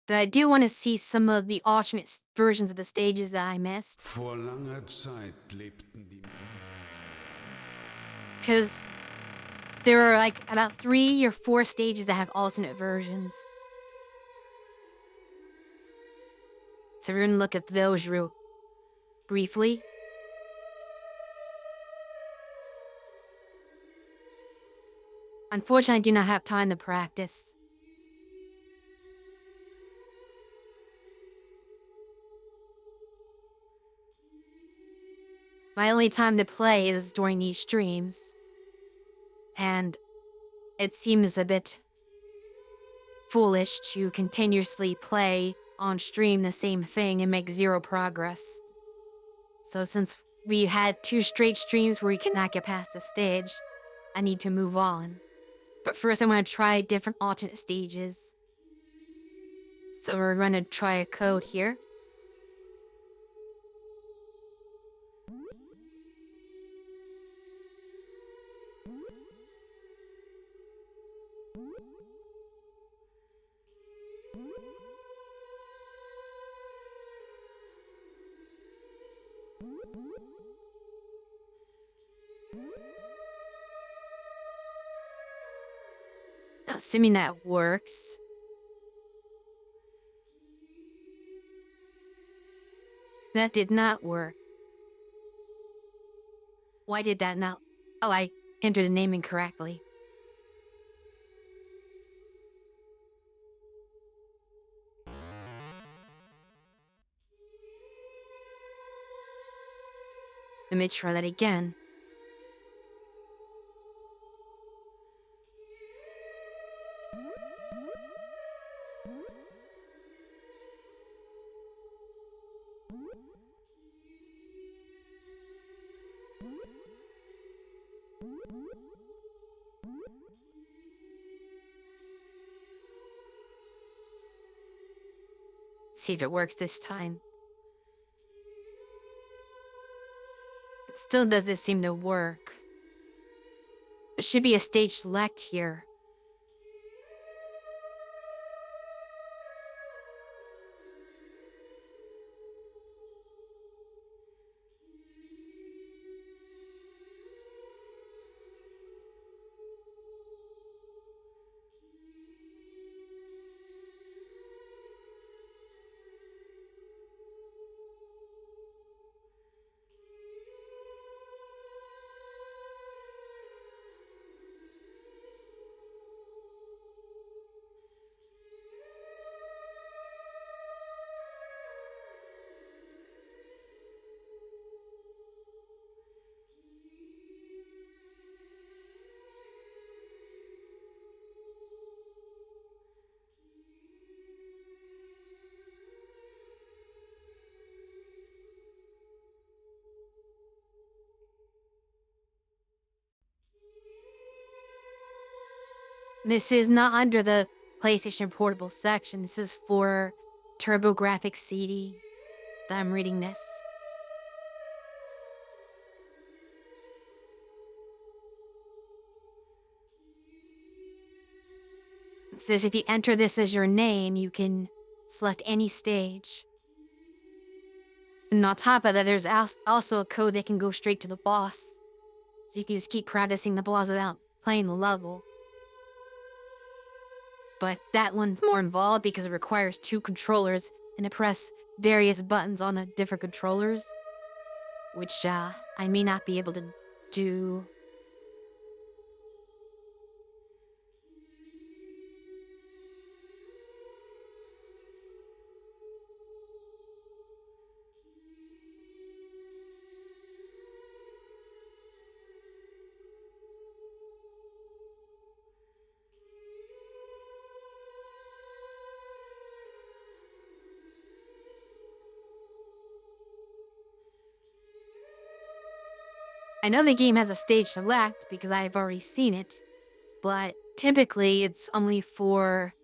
But I do want to see some of the alternate versions of the stages that I missed. Vor langer Zeit lebten die Because there are like about 3 or 4 stages that have alternate versions. So we're gonna look at those real briefly. Unfortunately, I do not have time to practice. My only time to play is during these streams. And it seems a bit foolish to continuously play on stream the same thing and make zero progress. So since we had 2 straight streams where we cannot get past the stage, I need to move on. But first I'm going to try different alternate stages. So we're going to try a code here. Assuming that works. That did not work. Why did that not? Oh, I entered the name incorrectly. Let me try that again. See if it works this time. It still doesn't seem to work. There should be a stage select here. This is not under the PlayStation Portable section. This is for TurboGrafx CD that I'm reading this. It says if you enter this as your name, you can select any stage. And on top of that, there's also a code that can go straight to the boss. So you can just keep practicing the boss without playing the level. But that one's more involved because it requires 2 controllers and to press various buttons on the different controllers. Which I may not be able to do. I know the game has a stage select because I've already seen it, but typically it's only for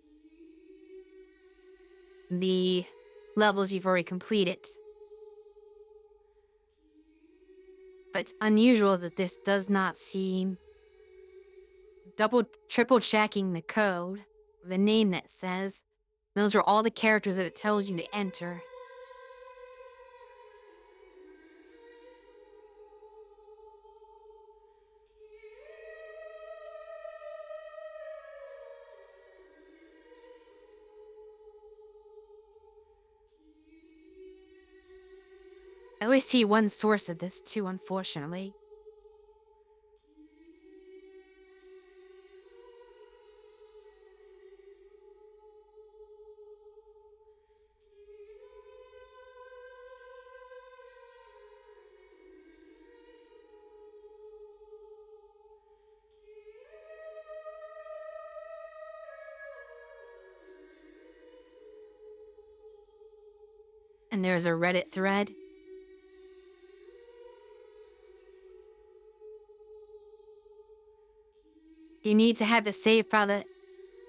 the levels you've already completed. But it's unusual that this does not seem triple checking the code, the name that says. Those are all the characters that it tells you to enter. I always see one source of this too, unfortunately. And there's a Reddit thread. You need to have a save file that...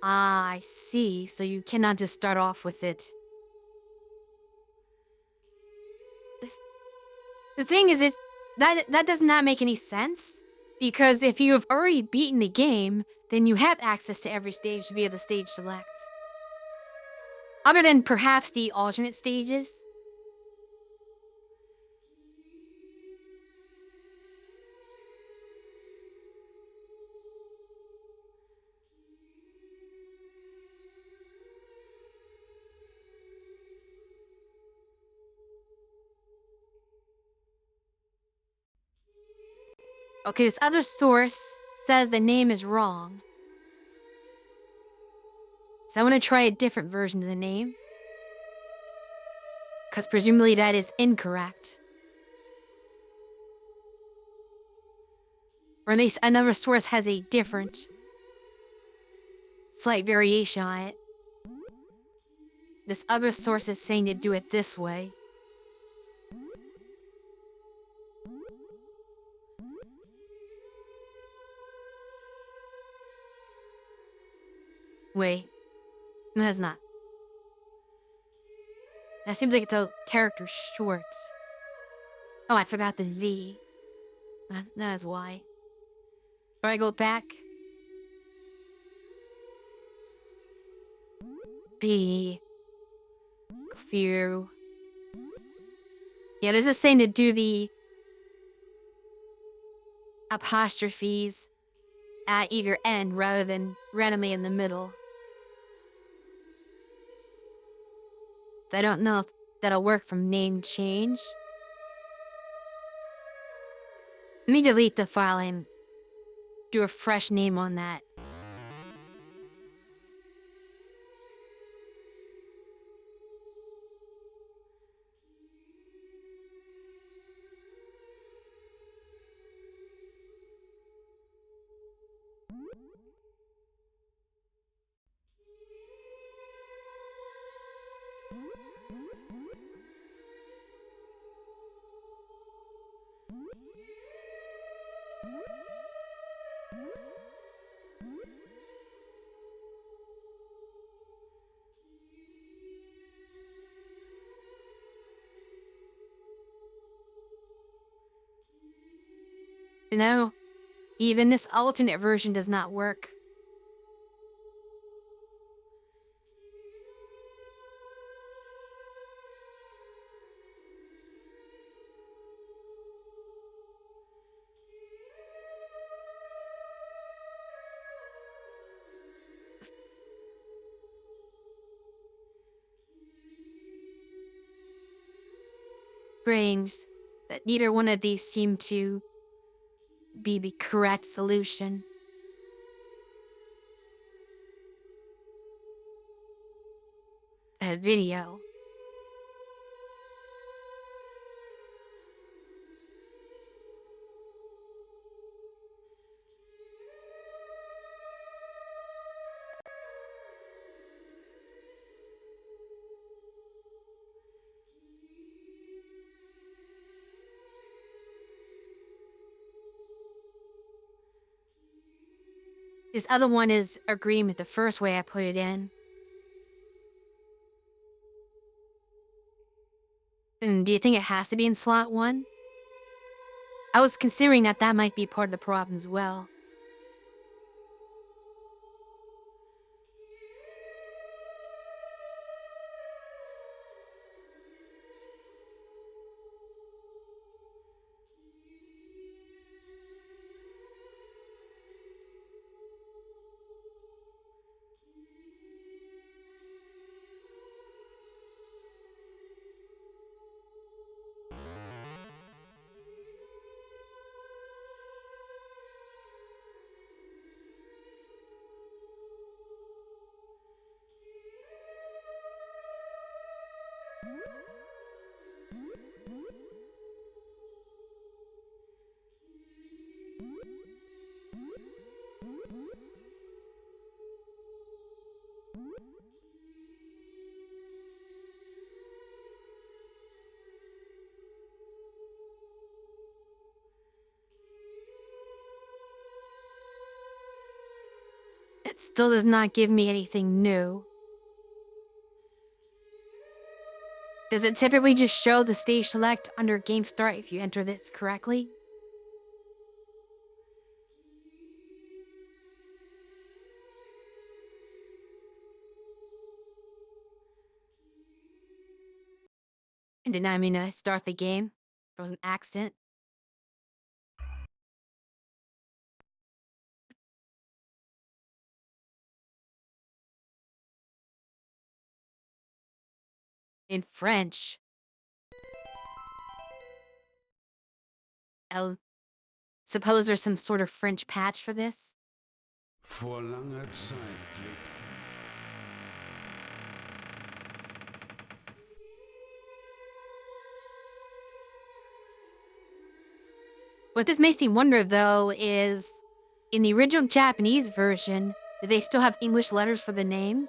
Ah, I see. So you cannot just start off with it. The thing is, that does not make any sense. Because if you have already beaten the game, then you have access to every stage via the stage select. Other than perhaps the alternate stages. Okay, this other source says the name is wrong. So I'm gonna try a different version of the name. Because presumably that is incorrect. Or at least another source has a different, slight variation on it. This other source is saying to do it this way. Wait. No, that's not. That seems like it's a character short. Oh, I forgot the V. That is why. Do I go back? B. Clear. Yeah, this is saying to do the apostrophes at either end rather than randomly in the middle. I don't know if that'll work from name change. Let me delete the file and do a fresh name on that. No, even this alternate version does not work. Brains that neither one of these seem to be the correct solution. That video. This other one is agreeing with the first way I put it in. And do you think it has to be in slot 1? I was considering that might be part of the problem as well. It still does not give me anything new. Does it typically just show the stage select under Game Start if you enter this correctly? And did I mean to start the game? There was an accident. In French. I'll suppose there's some sort of French patch for this? Vor langer Zeit lebten What this makes me wonder, though, is in the original Japanese version, do they still have English letters for the name?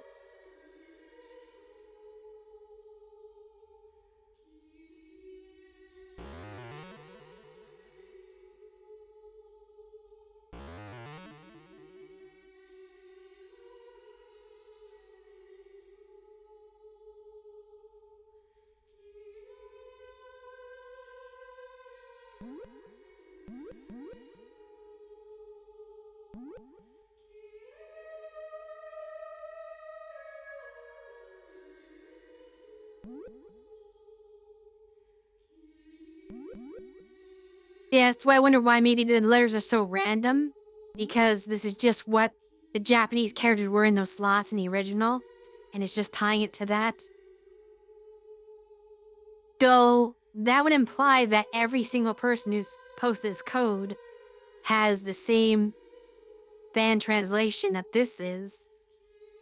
Yeah, that's why I wonder why maybe the letters are so random. Because this is just what the Japanese characters were in those slots in the original, and it's just tying it to that. Though, that would imply that every single person who's posted this code has the same fan translation that this is,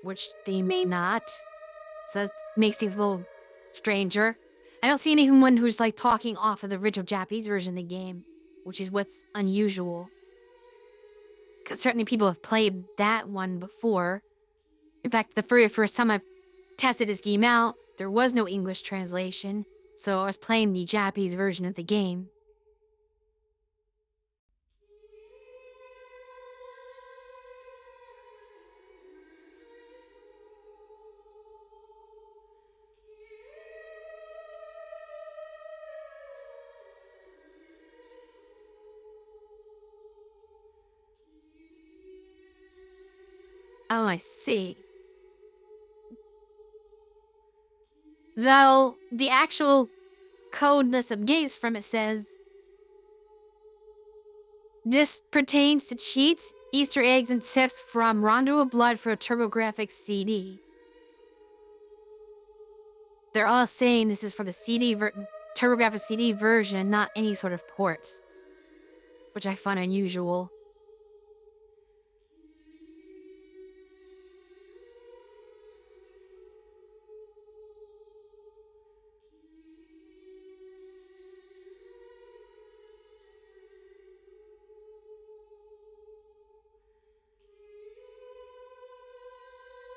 which they may not. So that makes things a little stranger. I don't see anyone who's like talking off of the original Japanese version of the game, which is what's unusual. Because certainly people have played that one before. In fact, the very first time I tested this game out, there was no English translation, so I was playing the Japanese version of the game. Oh, I see. Though, the actual code the subgates from it says, this pertains to cheats, Easter eggs, and tips from Rondo of Blood for a TurboGrafx CD. They're all saying this is for the TurboGrafx CD version, not any sort of port. Which I find unusual.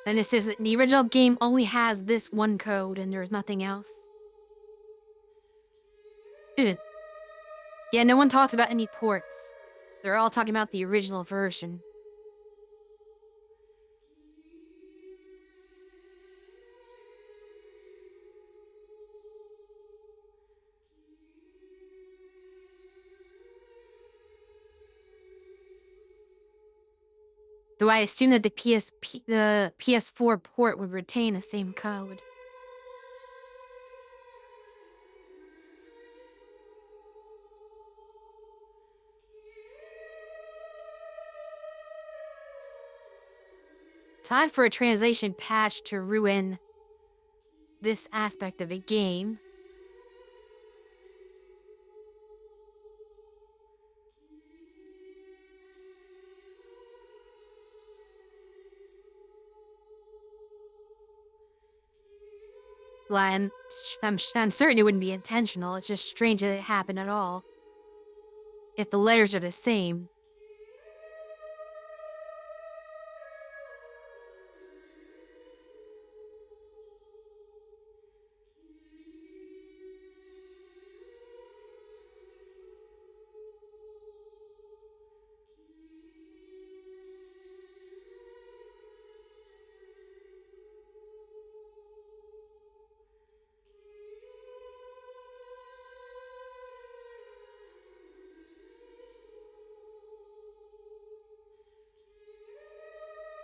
And it says that the original game only has this one code and there's nothing else. Ugh. Yeah, no one talks about any ports. They're all talking about the original version. Though I assume that the PS4 port would retain the same code. Time for a translation patch to ruin this aspect of a game. I'm certain it wouldn't be intentional. It's just strange that it happened at all. If the letters are the same.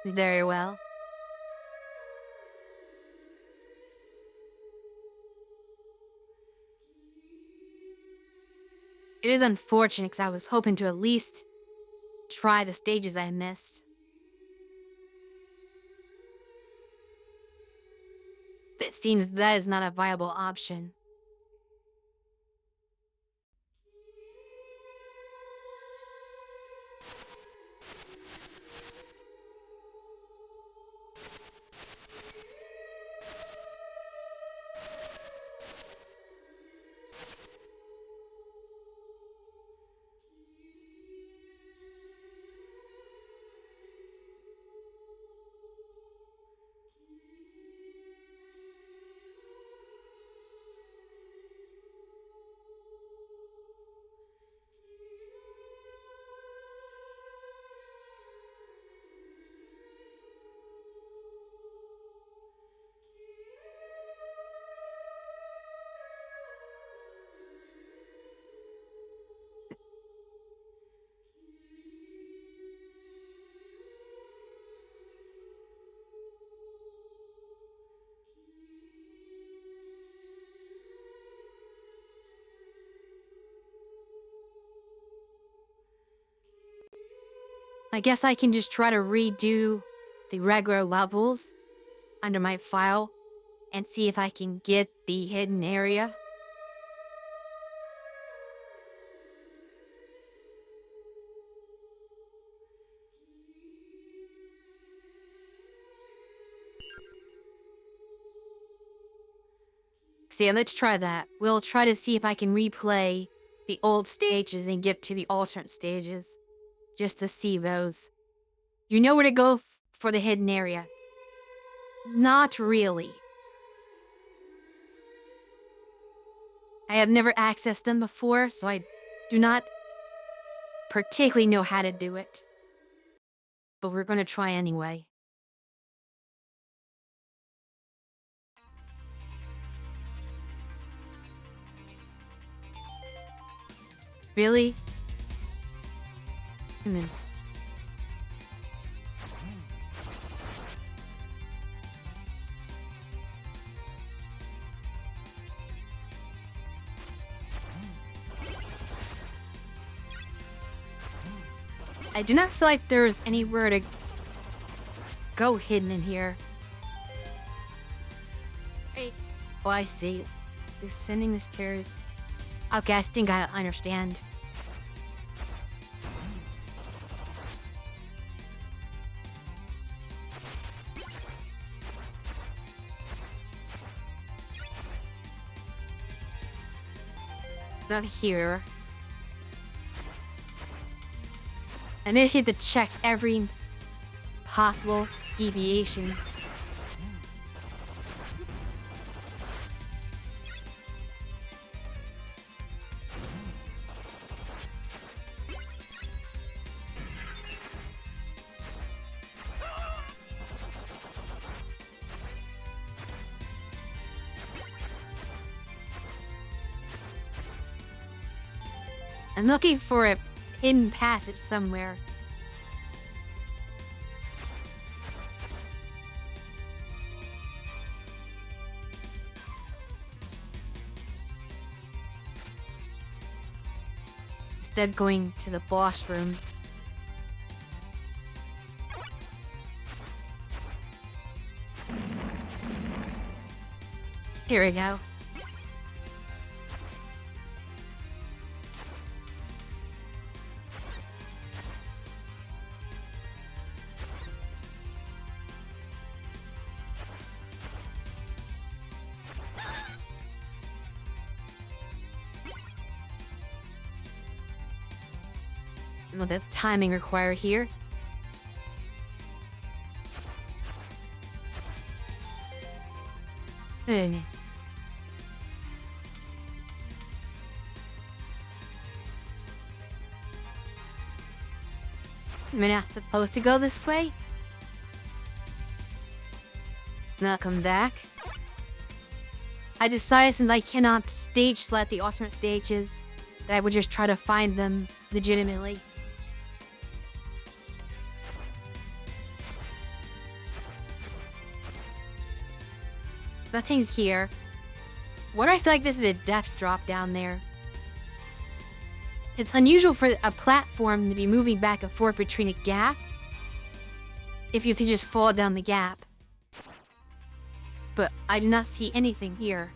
Very well. It is unfortunate because I was hoping to at least try the stages I missed. It seems that is not a viable option. I guess I can just try to redo the regular levels under my file and see if I can get the hidden area. So yeah, let's try that. We'll try to see if I can replay the old stages and get to the alternate stages. Just to see those. You know where to go for the hidden area. Not really. I have never accessed them before, so I do not particularly know how to do it. But we're gonna try anyway. Really? I do not feel like there's anywhere to go hidden in here. Hey. Oh, I see. Descending the stairs. Okay, I think I understand. Not here. I need to check every possible deviation. I'm looking for a hidden passage somewhere. Instead going to the boss room. Here we go. Well, the timing required here. I'm not supposed to go this way. Now come back. I decided since I cannot stage select the alternate stages, that I would just try to find them legitimately. Nothing's here. What I feel like this is a death drop down there. It's unusual for a platform to be moving back and forth between a gap if you can just fall down the gap. But I do not see anything here.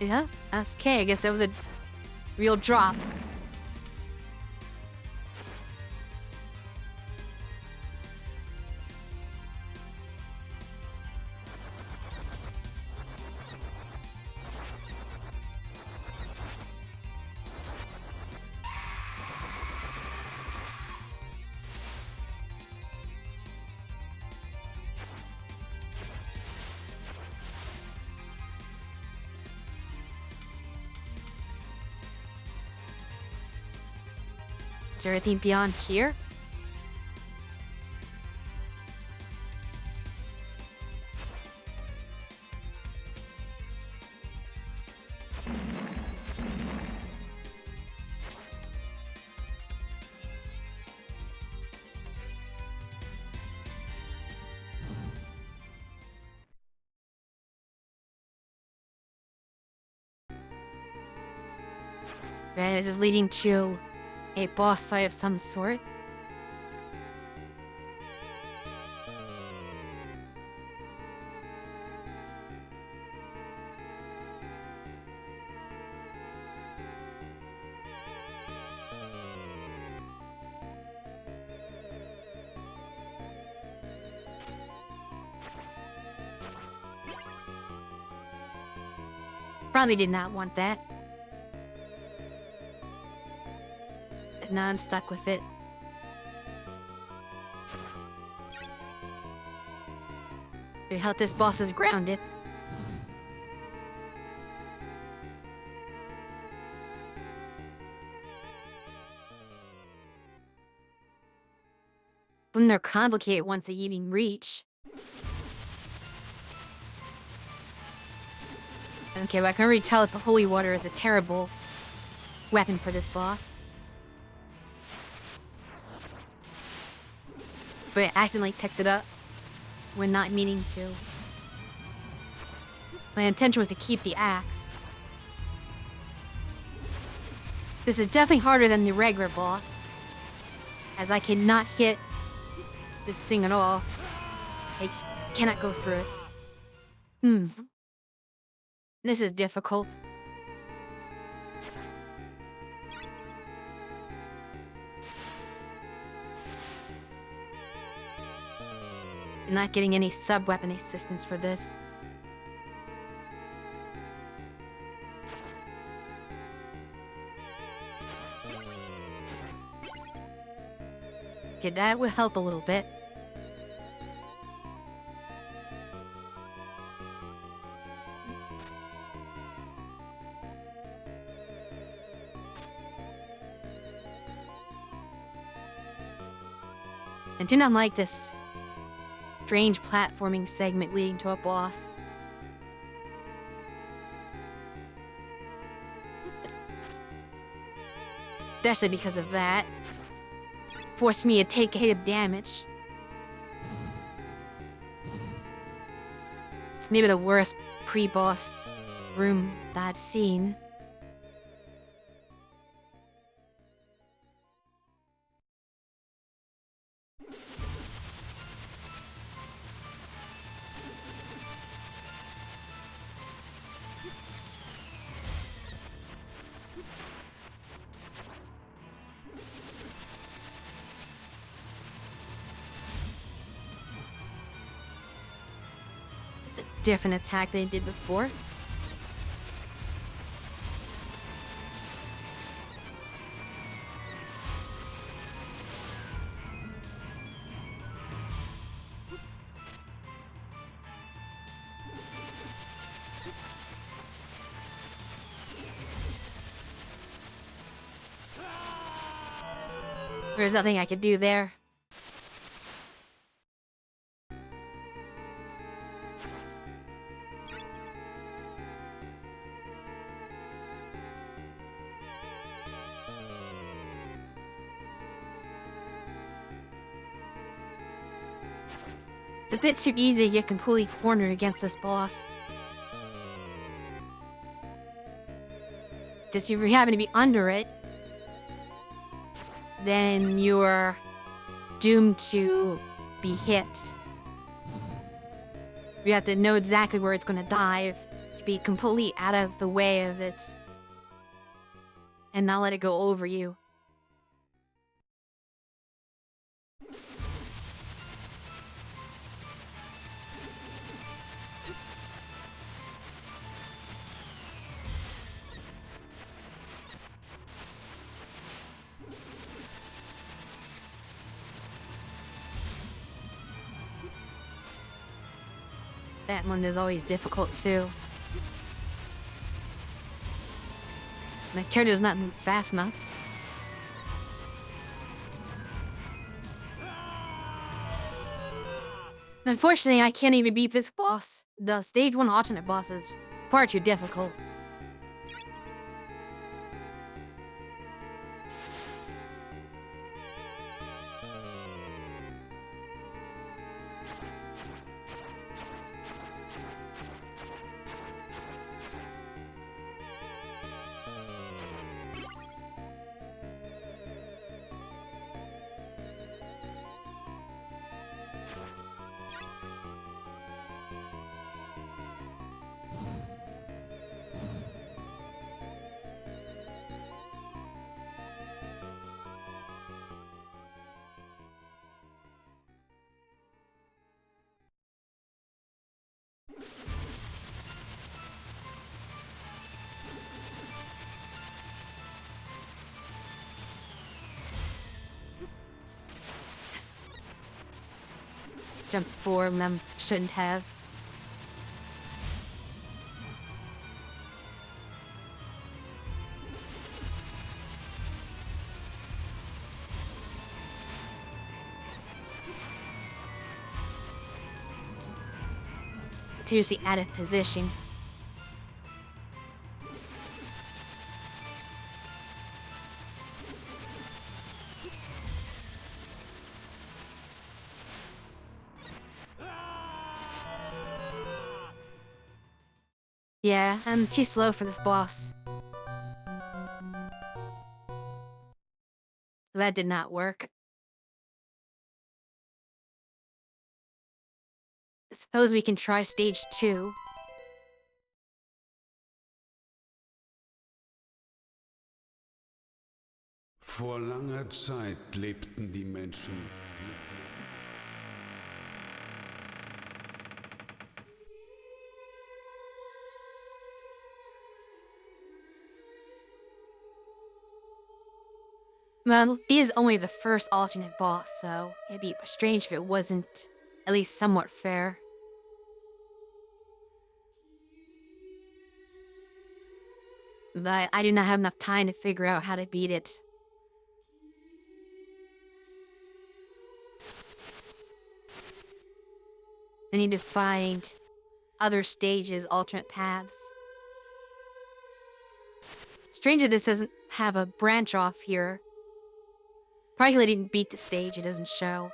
Yeah, that's okay. I guess that was a real drop. Is there anything beyond here? Right, this is leading to a boss fight of some sort. Probably did not want that. Now I'm stuck with it. The hell, this boss is grounded. When they're complicated once they even reach. Okay, but I can already tell that the holy water is a terrible weapon for this boss. But I accidentally picked it up when not meaning to. My intention was to keep the axe. This is definitely harder than the regular boss, as I cannot hit this thing at all. I cannot go through it. This is difficult. Not getting any sub-weapon assistance for this. Okay, that will help a little bit. I do not like this strange platforming segment leading to a boss. Especially because of that. Forced me to take a hit of damage. It's maybe the worst pre-boss room that I've seen. Different attack than he did before. There's nothing I could do there. It's a bit too easy to get completely cornered against this boss. Because if you happen to be under it, then you're doomed to be hit. You have to know exactly where it's going to dive to be completely out of the way of it and not let it go over you. That one is always difficult too. My character does not move fast enough. Unfortunately, I can't even beat this boss. The stage 1 alternate boss is far too difficult. Jump forward them shouldn't have. Here's the added position. Yeah, I'm too slow for this boss. That did not work. Suppose we can try stage 2. Vor langer Zeit lebten die Menschen glücklich. Well, this is only the first alternate boss, so it'd be strange if it wasn't at least somewhat fair. But I do not have enough time to figure out how to beat it. I need to find other stages, alternate paths. Strange that this doesn't have a branch off here. Probably I didn't beat the stage, it doesn't show.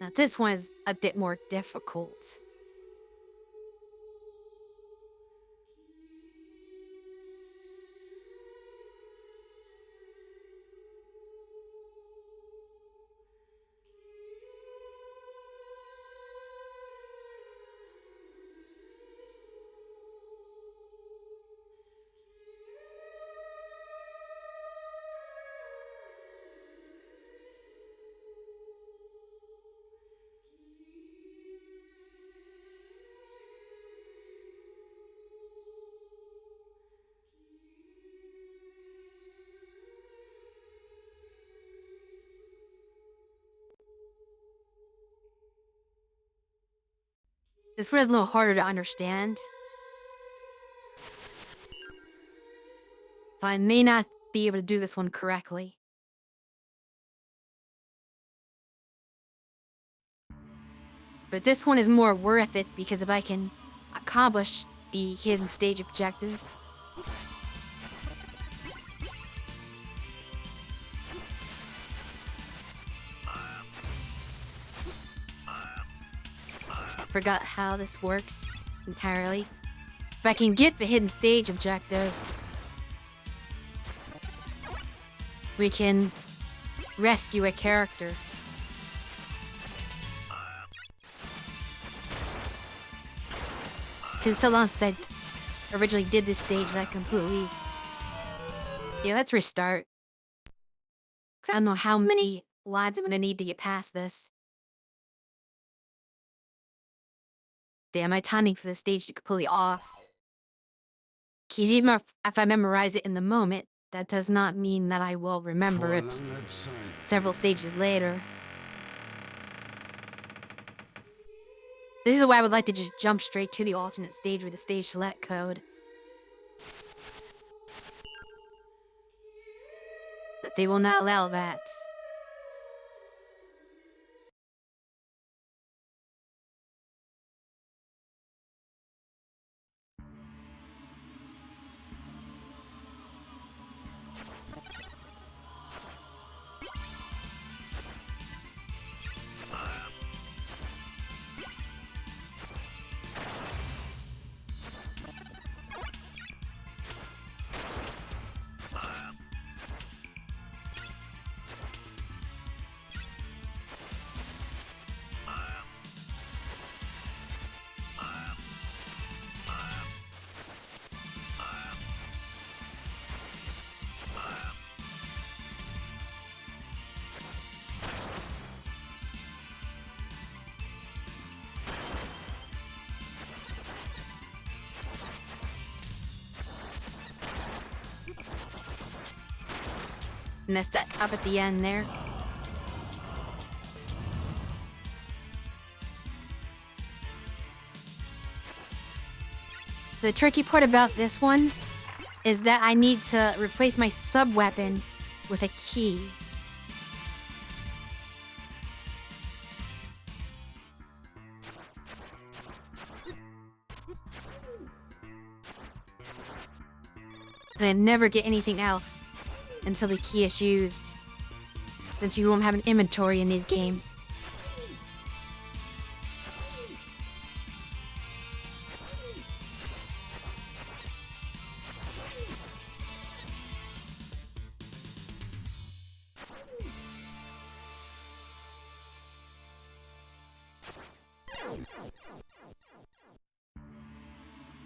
Now this one is a bit more difficult. This one is a little harder to understand. So I may not be able to do this one correctly. But this one is more worth it because if I can accomplish the hidden stage objective, forgot how this works entirely. If I can get the hidden stage objective, we can rescue a character. It's so long since I originally did this stage that I completely... Yeah, let's restart. I don't know how many lives I'm gonna need to get past this. Damn, my timing for this stage is completely off. Because even if I memorize it in the moment, that does not mean that I will remember it several stages later. This is why I would like to just jump straight to the alternate stage with the stage select code. But they will not allow that. Messed that up at the end there. The tricky part about this one is that I need to replace my sub-weapon with a key. Then never get anything else until the key is used, since you won't have an inventory in these games.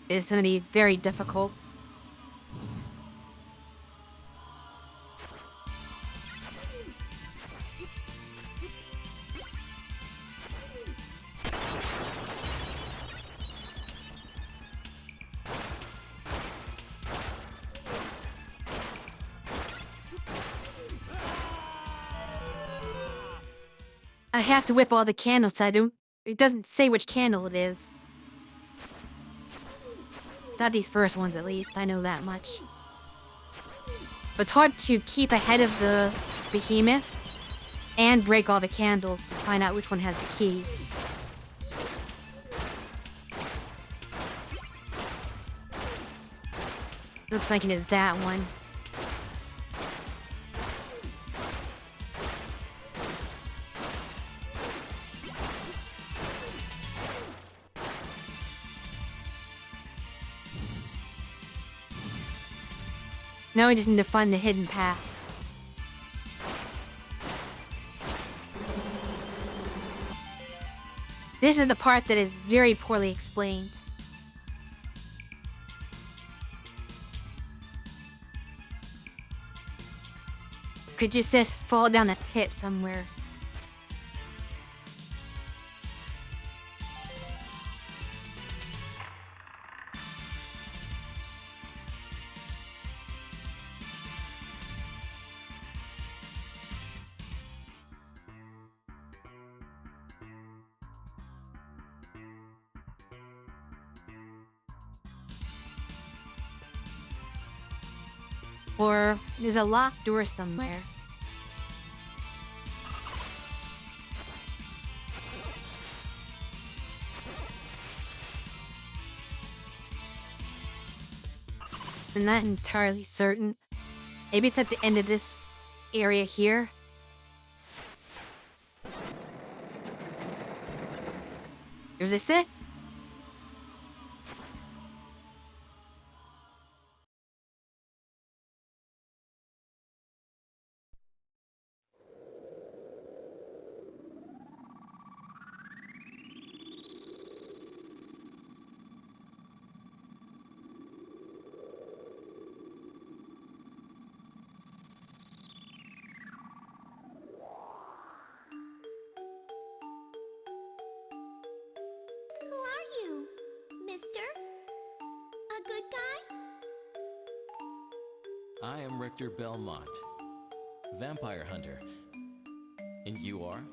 It's gonna be very difficult. I have to whip all the candles, it doesn't say which candle it is. It's not these first ones, at least, I know that much. But it's hard to keep ahead of the behemoth and break all the candles to find out which one has the key. Looks like it is that one. Now we just need to find the hidden path. This is the part that is very poorly explained. Could just fall down a pit somewhere. Or there's a locked door somewhere. I'm not entirely certain. Maybe it's at the end of this area here. Is this it? Who are you, mister? A good guy? I am Richter Belmont, vampire hunter. And you are?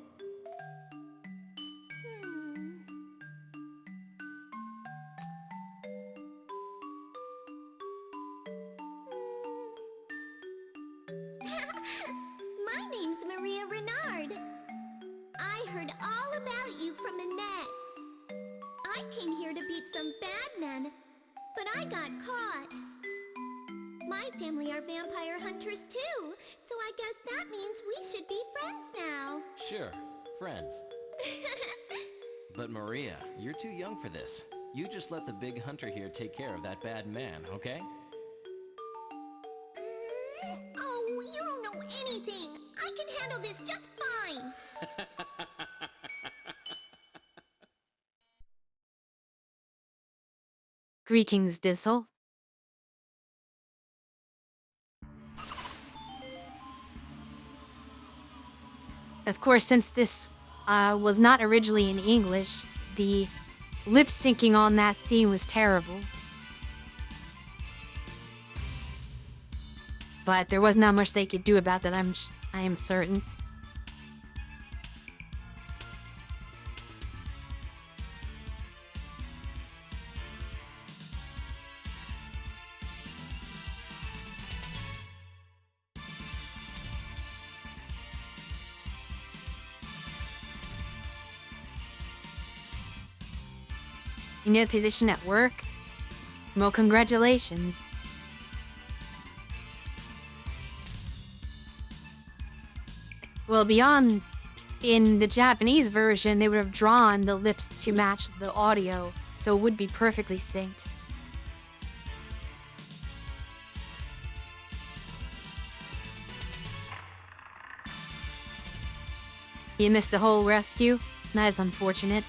My name's Maria Renard. I heard all about you from Annette. I came here to beat some bad men, but I got caught. My family are vampire hunters too, so I guess that means we should be friends now. Sure, friends. But Maria, you're too young for this. You just let the big hunter here take care of that bad man, okay? Oh, you don't know anything. I can handle this just fine. Greetings, Dizzle. Of course, since this was not originally in English, the lip syncing on that scene was terrible. But there was not much they could do about that, I am certain. In your position at work? Well, congratulations. Well, beyond in the Japanese version, they would have drawn the lips to match the audio, so it would be perfectly synced. You missed the whole rescue? That is unfortunate.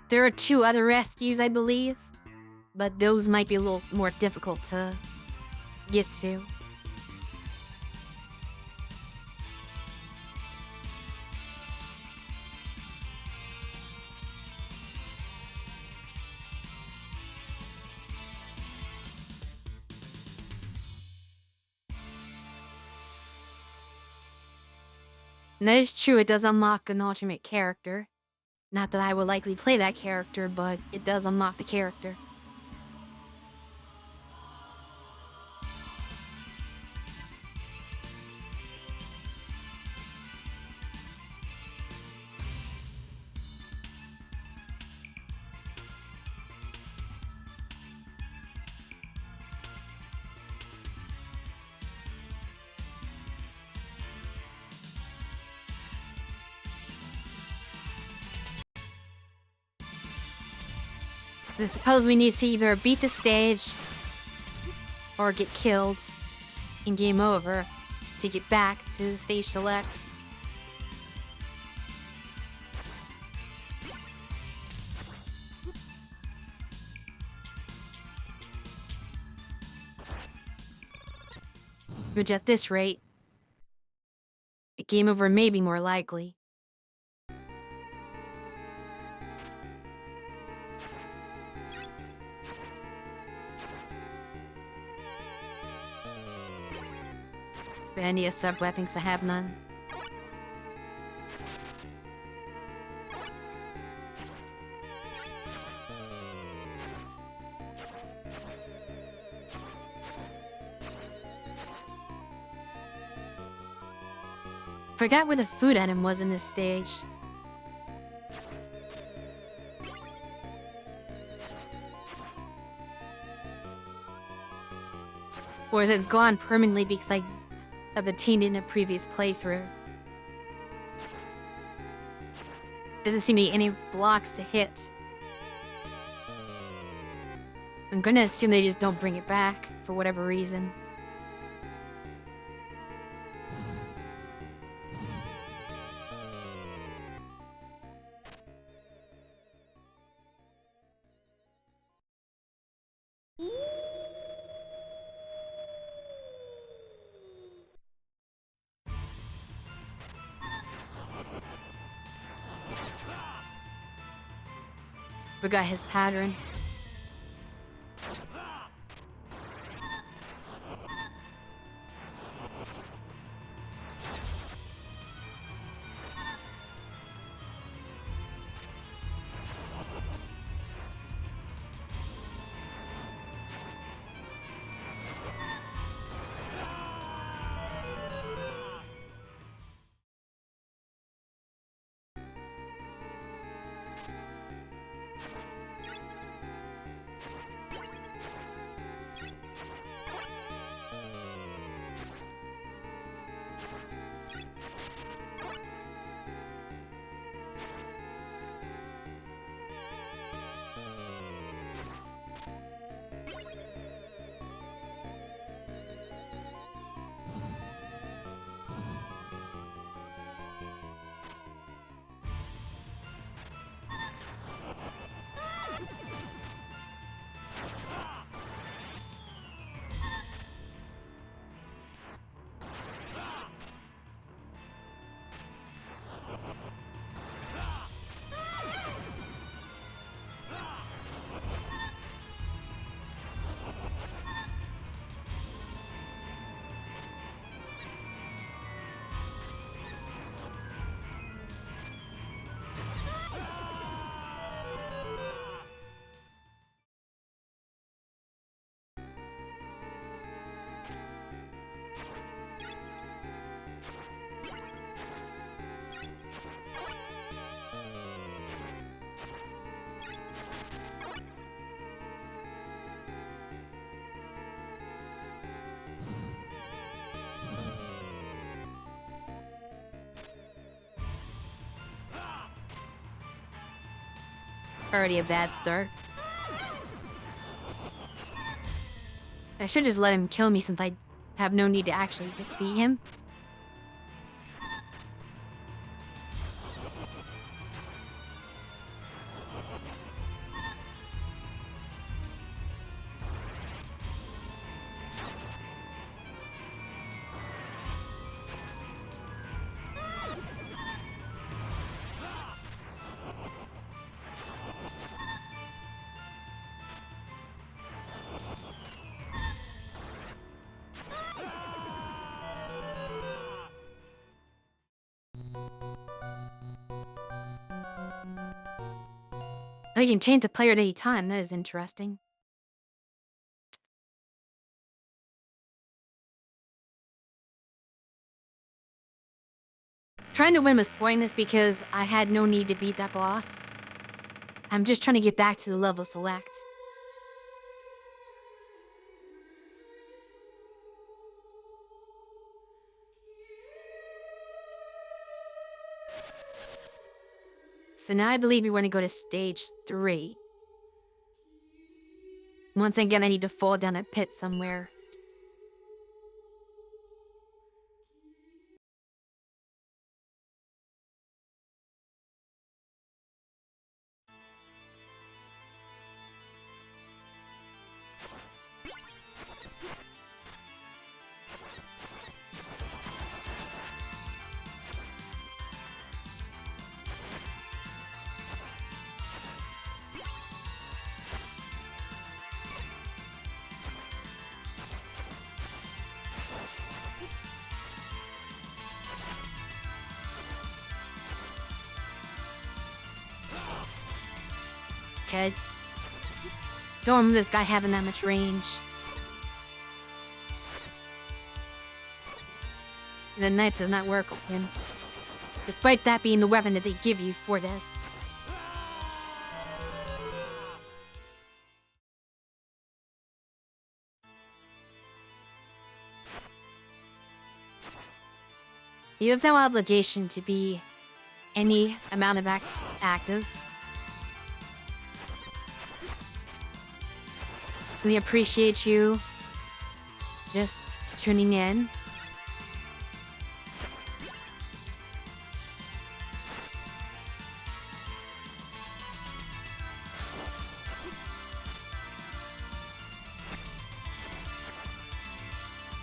There are 2 other rescues, I believe, but those might be a little more difficult to get to. And that is true, it does unlock an alternate character. Not that I would likely play that character, but it does unlock the character. I suppose we need to either beat the stage or get killed in game over to get back to stage select. Which at this rate, a game over may be more likely. Any sub-weapons, I have none. Forgot where the food item was in this stage. Or is it gone permanently because I I've attained in a previous playthrough. Doesn't seem to be any blocks to hit. I'm gonna assume they just don't bring it back for whatever reason. Forgot his pattern. Already a bad start. I should just let him kill me since I have no need to actually defeat him. Oh, you can change the player at any time. That is interesting. Trying to win was pointless because I had no need to beat that boss. I'm just trying to get back to the level select. So now I believe we want to go to stage 3. Once again, I need to fall down a pit somewhere. Kid. Don't remember this guy having that much range. The knife does not work with him, despite that being the weapon that they give you for this. You have no obligation to be any amount of active. We appreciate you just tuning in.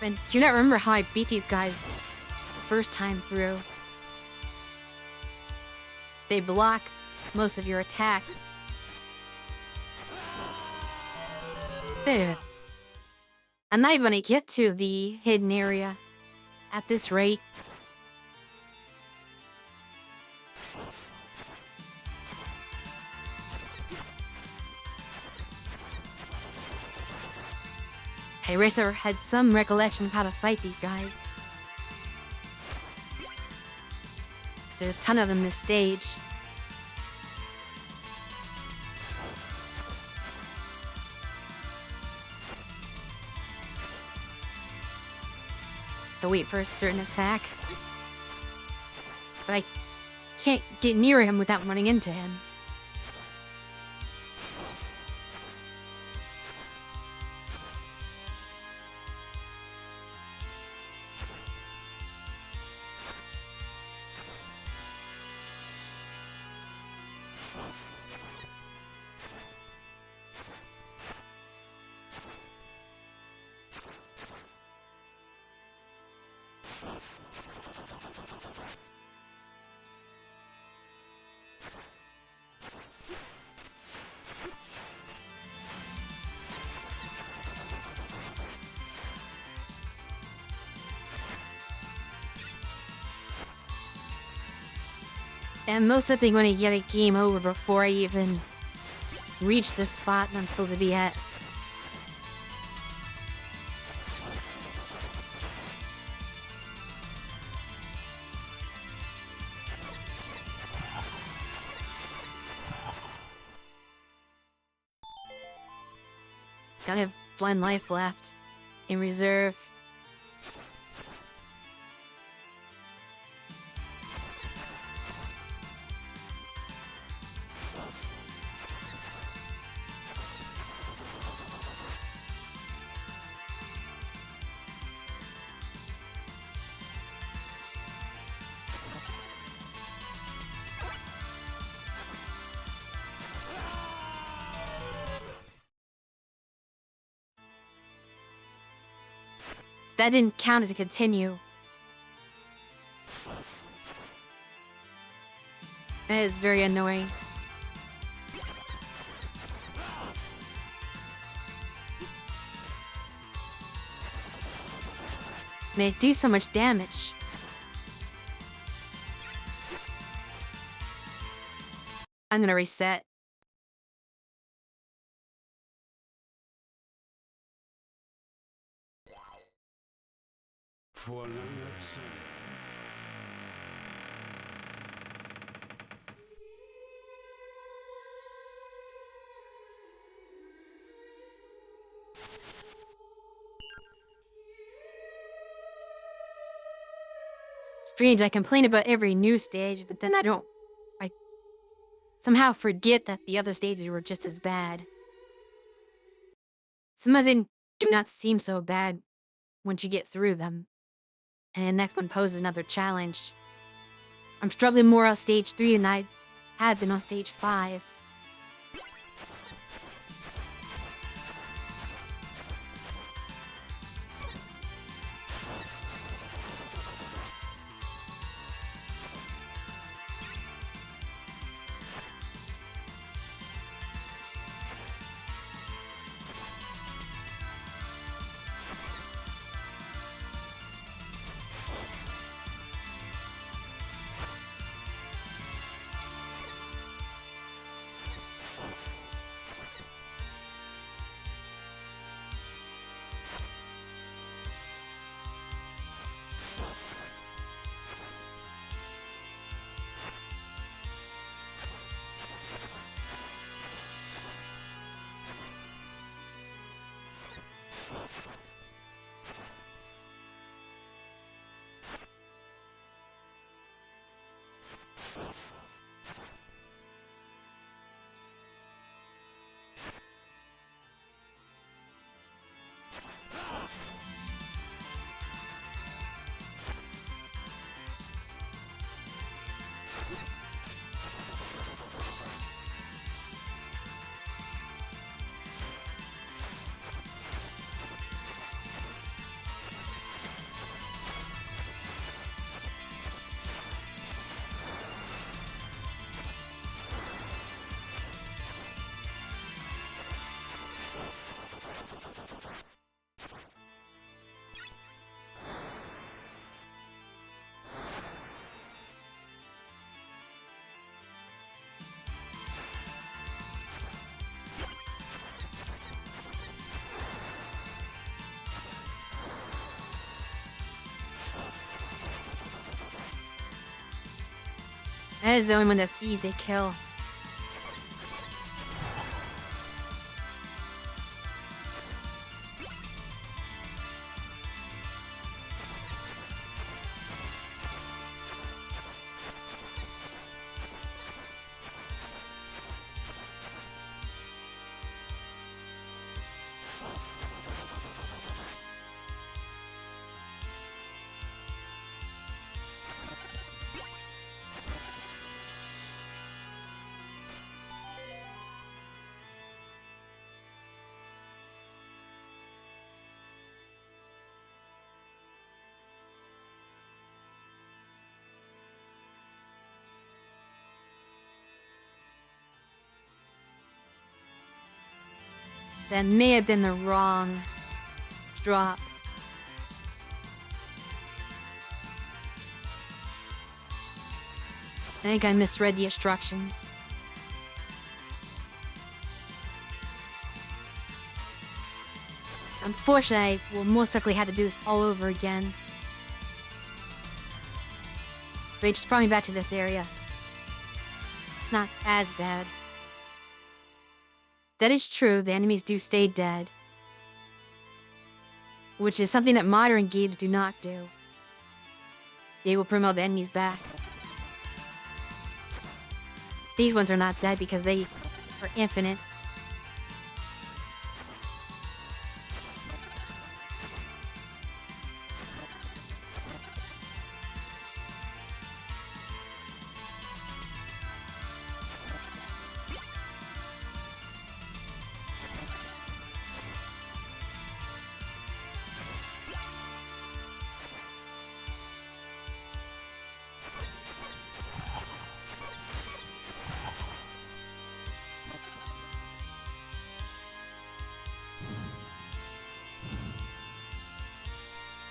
And do not remember how I beat these guys the first time through. They block most of your attacks. There. I'm not even gonna get to the hidden area at this rate. Racer had some recollection of how to fight these guys. There's a ton of them this stage. To wait for a certain attack. But I can't get near him without running into him. And most of the time, I'm gonna get a game over before I even reach the spot I'm supposed to be at. Gotta have one life left in reserve. That didn't count as a continue. That is very annoying. They do so much damage. I'm gonna reset. Vor langer Zeit. Strange, I complain about every new stage, but then I somehow forget that the other stages were just as bad. Some of them do not seem so bad once you get through them. And the next one poses another challenge. I'm struggling more on stage 3 than I had been on stage 5. That is the only one that's easy to kill. That may have been the wrong drop. I think I misread the instructions. So unfortunately, I will most likely have to do this all over again. But it just brought me back to this area. Not as bad. That is true, the enemies do stay dead. Which is something that modern games do not do. They will promote the enemies back. These ones are not dead because they are infinite.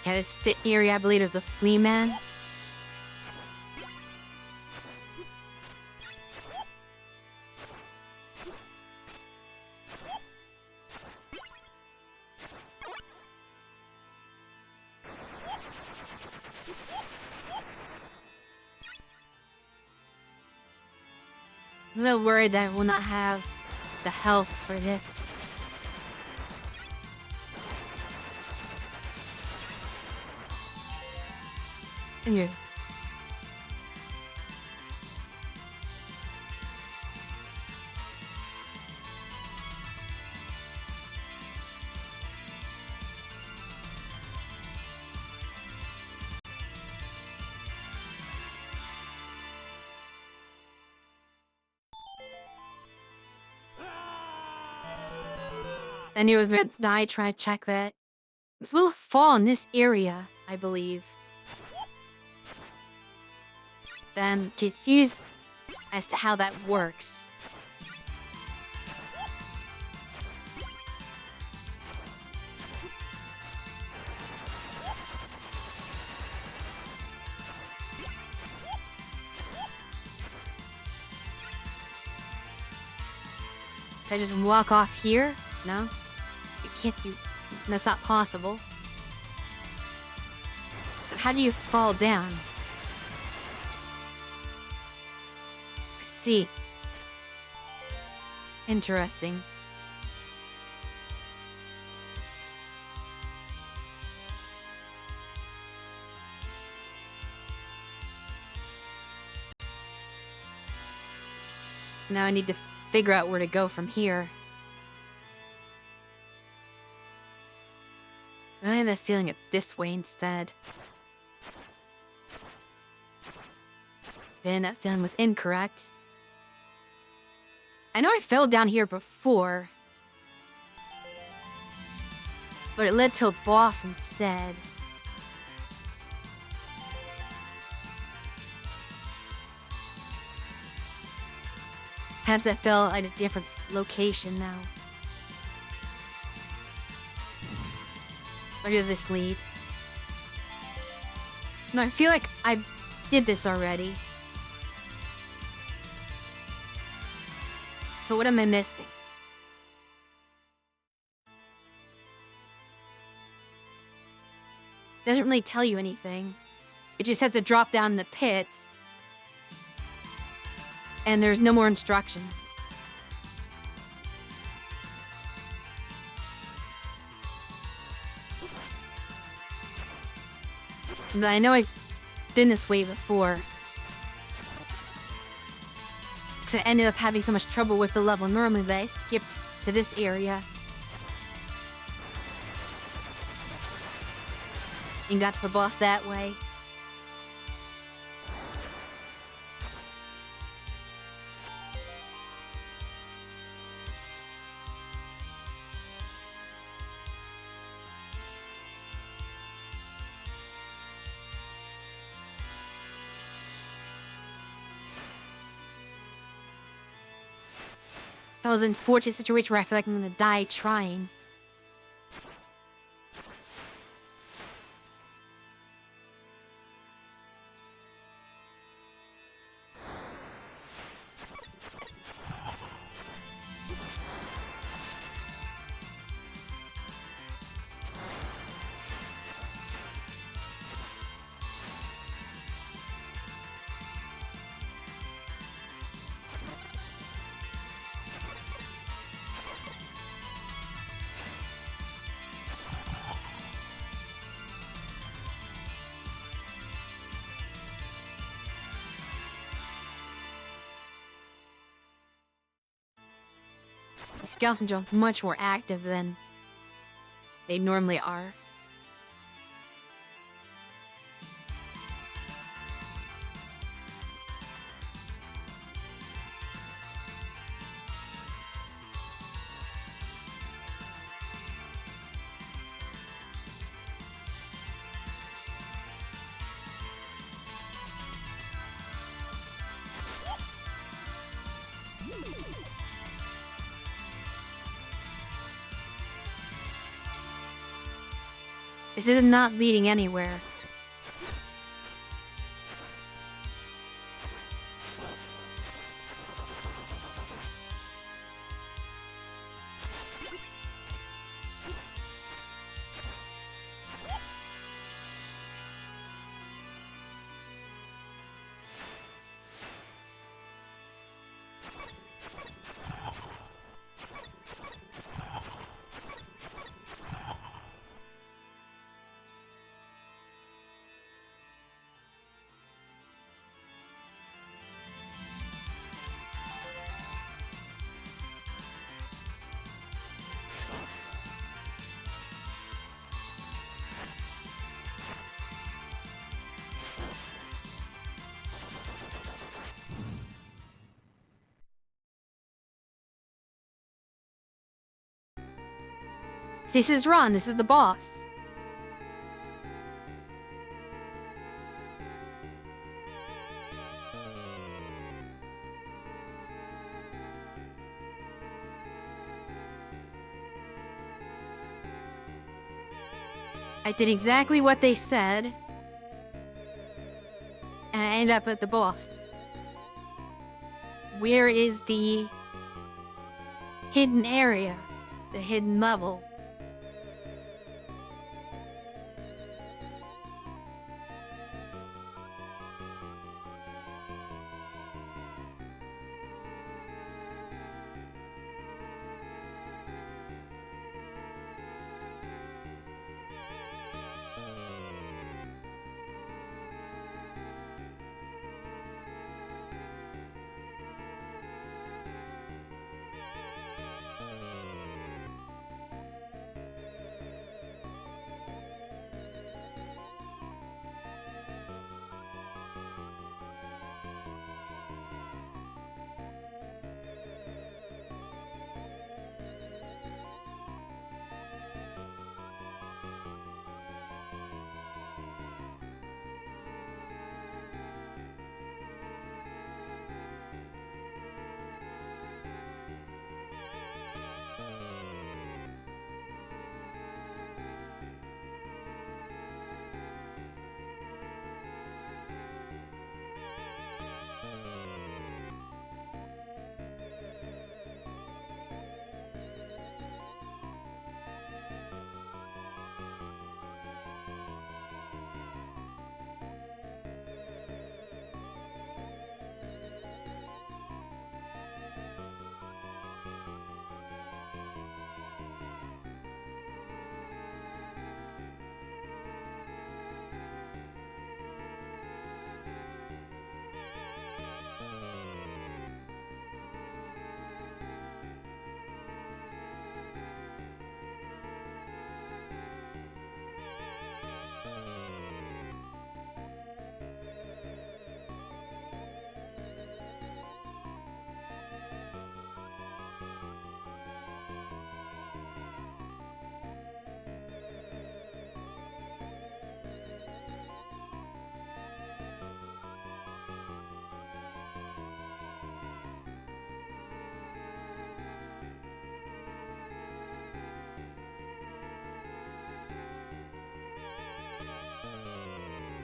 Yeah, this area, I believe there's a flea man. I'm a little worried that I will not have the health for this. Yeah. I knew it was gonna die trying to check that. This will fall in this area, I believe. Then confused as to how that works. Can I just walk off here? No? You can't do... That's not possible. So how do you fall down? I see. Interesting. Now I need to figure out where to go from here. I have a feeling it this way instead. Then that feeling was incorrect. I know I fell down here before, but it led to a boss instead. Perhaps I fell at a different location now. Where does this lead? No, I feel like I did this already. So what am I missing? Doesn't really tell you anything. It just has to drop down in the pits. And there's no more instructions. But I know I've done this way before. Because I ended up having so much trouble with the level normally that I skipped to this area. And got to the boss that way. That was an unfortunate situation where I feel like I'm gonna die trying. The skeletons are much more active than they normally are. This is not leading anywhere. This is Ron, this is the boss. I did exactly what they said. And I ended up at the boss. Where is the hidden area? The hidden level?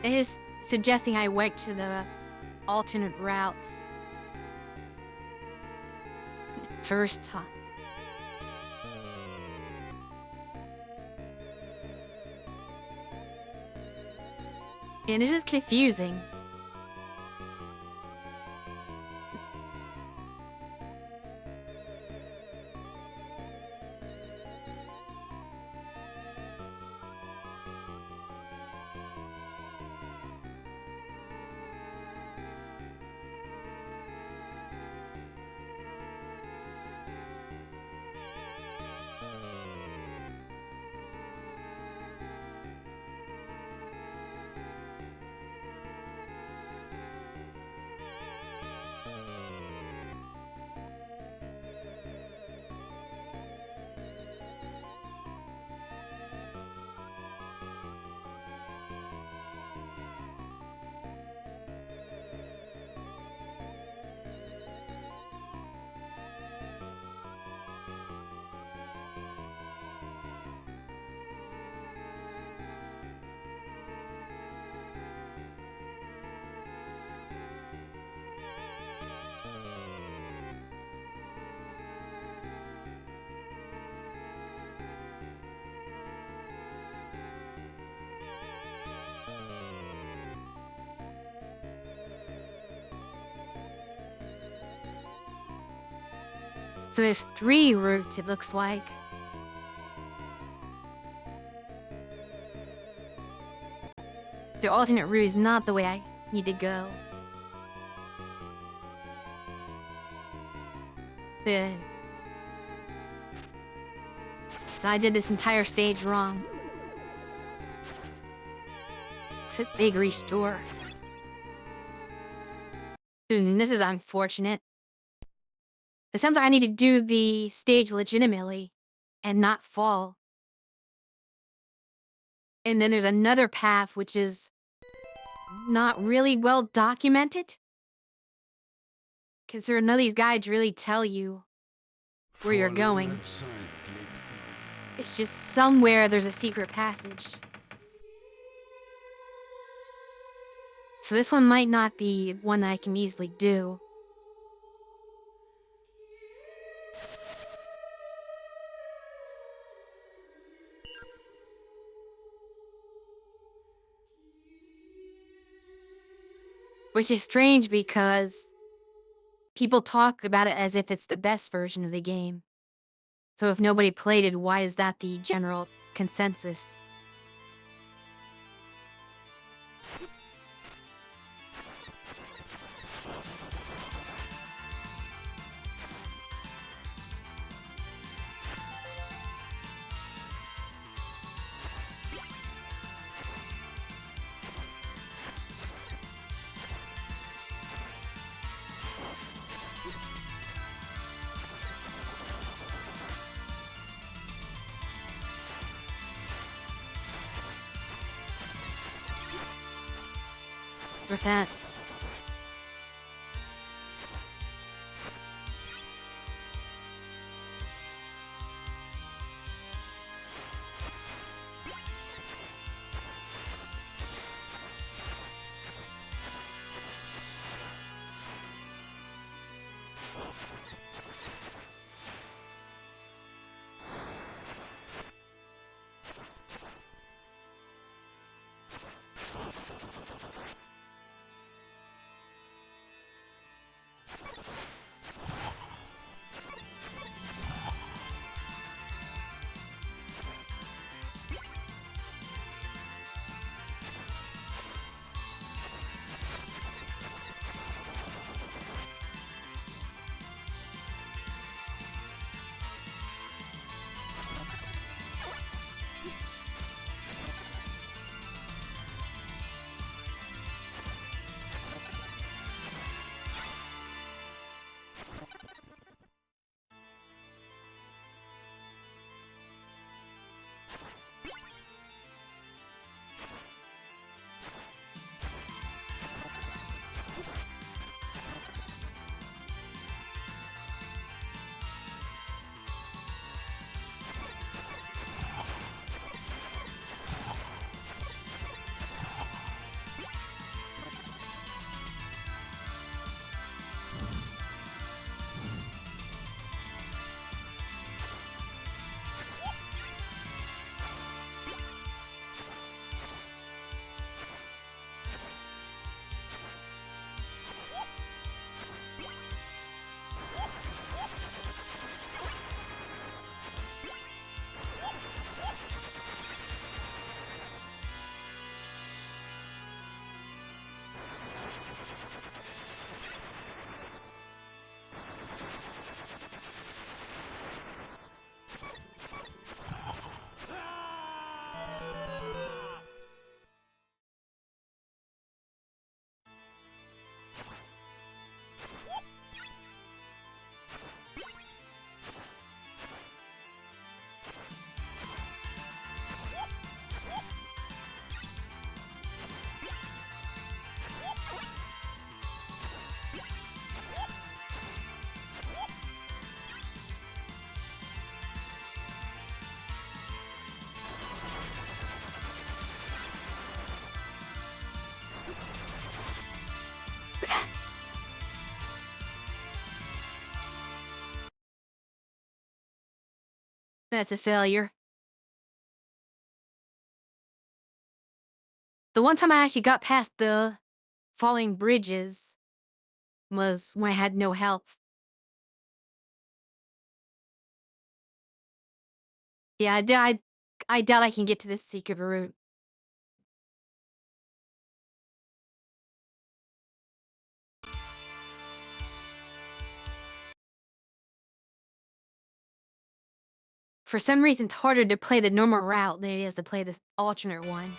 It is suggesting I went to the alternate routes. First time. And it is confusing. So there's 3 routes, it looks like. The alternate route is not the way I need to go. So I did this entire stage wrong. It's a big restore. This is unfortunate. It sounds like I need to do the stage legitimately and not fall. And then there's another path which is not really well documented. Because none of these guides really tell you where you're going. It's just somewhere there's a secret passage. So this one might not be one that I can easily do. Which is strange because people talk about it as if it's the best version of the game. So if nobody played it, why is that the general consensus? Defense. That's a failure. The one time I actually got past the falling bridges was when I had no health. Yeah, I doubt I can get to this secret route. For some reason, it's harder to play the normal route than it is to play this alternate one.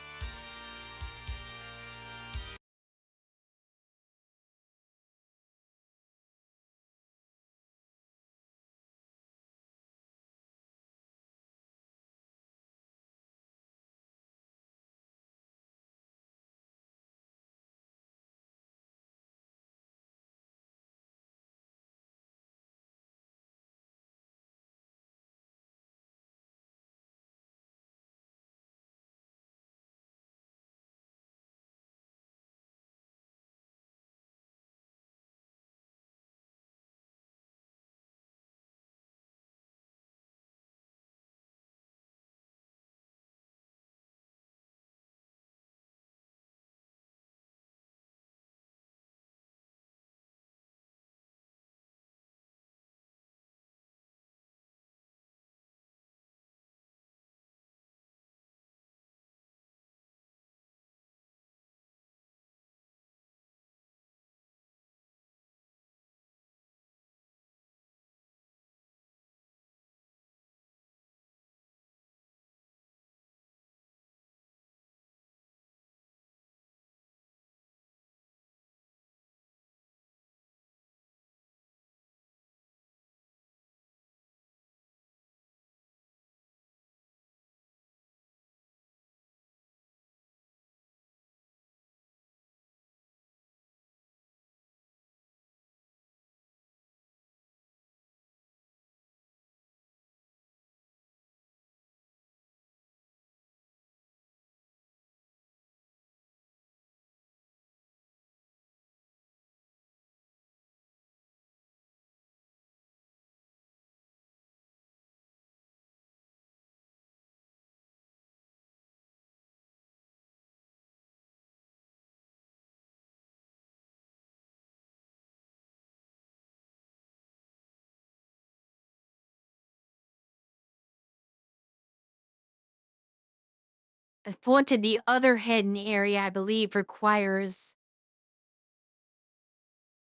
Going to the other hidden area, I believe, requires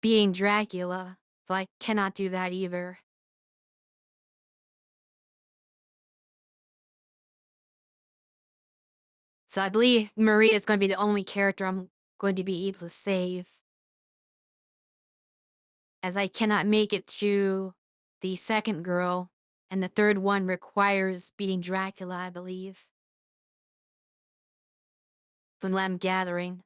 being Dracula, so I cannot do that either. So I believe Maria is going to be the only character I'm going to be able to save, as I cannot make it to the second girl, and the third one requires beating Dracula, I believe. From what I'm gathering.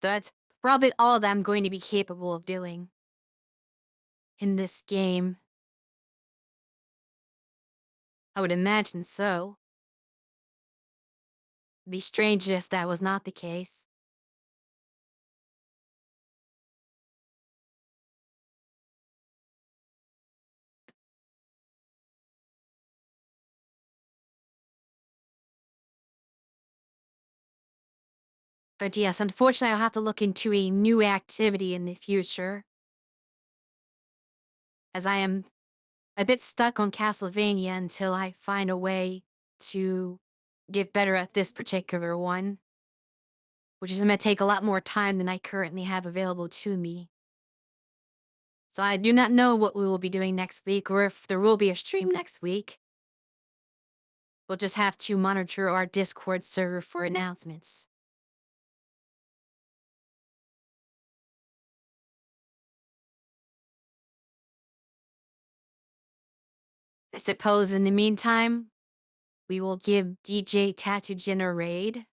That's probably all that I'm going to be capable of doing in this game. I would imagine so. It'd be strange if that was not the case. But yes, unfortunately, I'll have to look into a new activity in the future, as I am a bit stuck on Castlevania until I find a way to get better at this particular one, which is going to take a lot more time than I currently have available to me. So I do not know what we will be doing next week, or if there will be a stream next week. We'll just have to monitor our Discord server for announcements. I suppose in the meantime, we will give DJ Tattoo Jin a raid.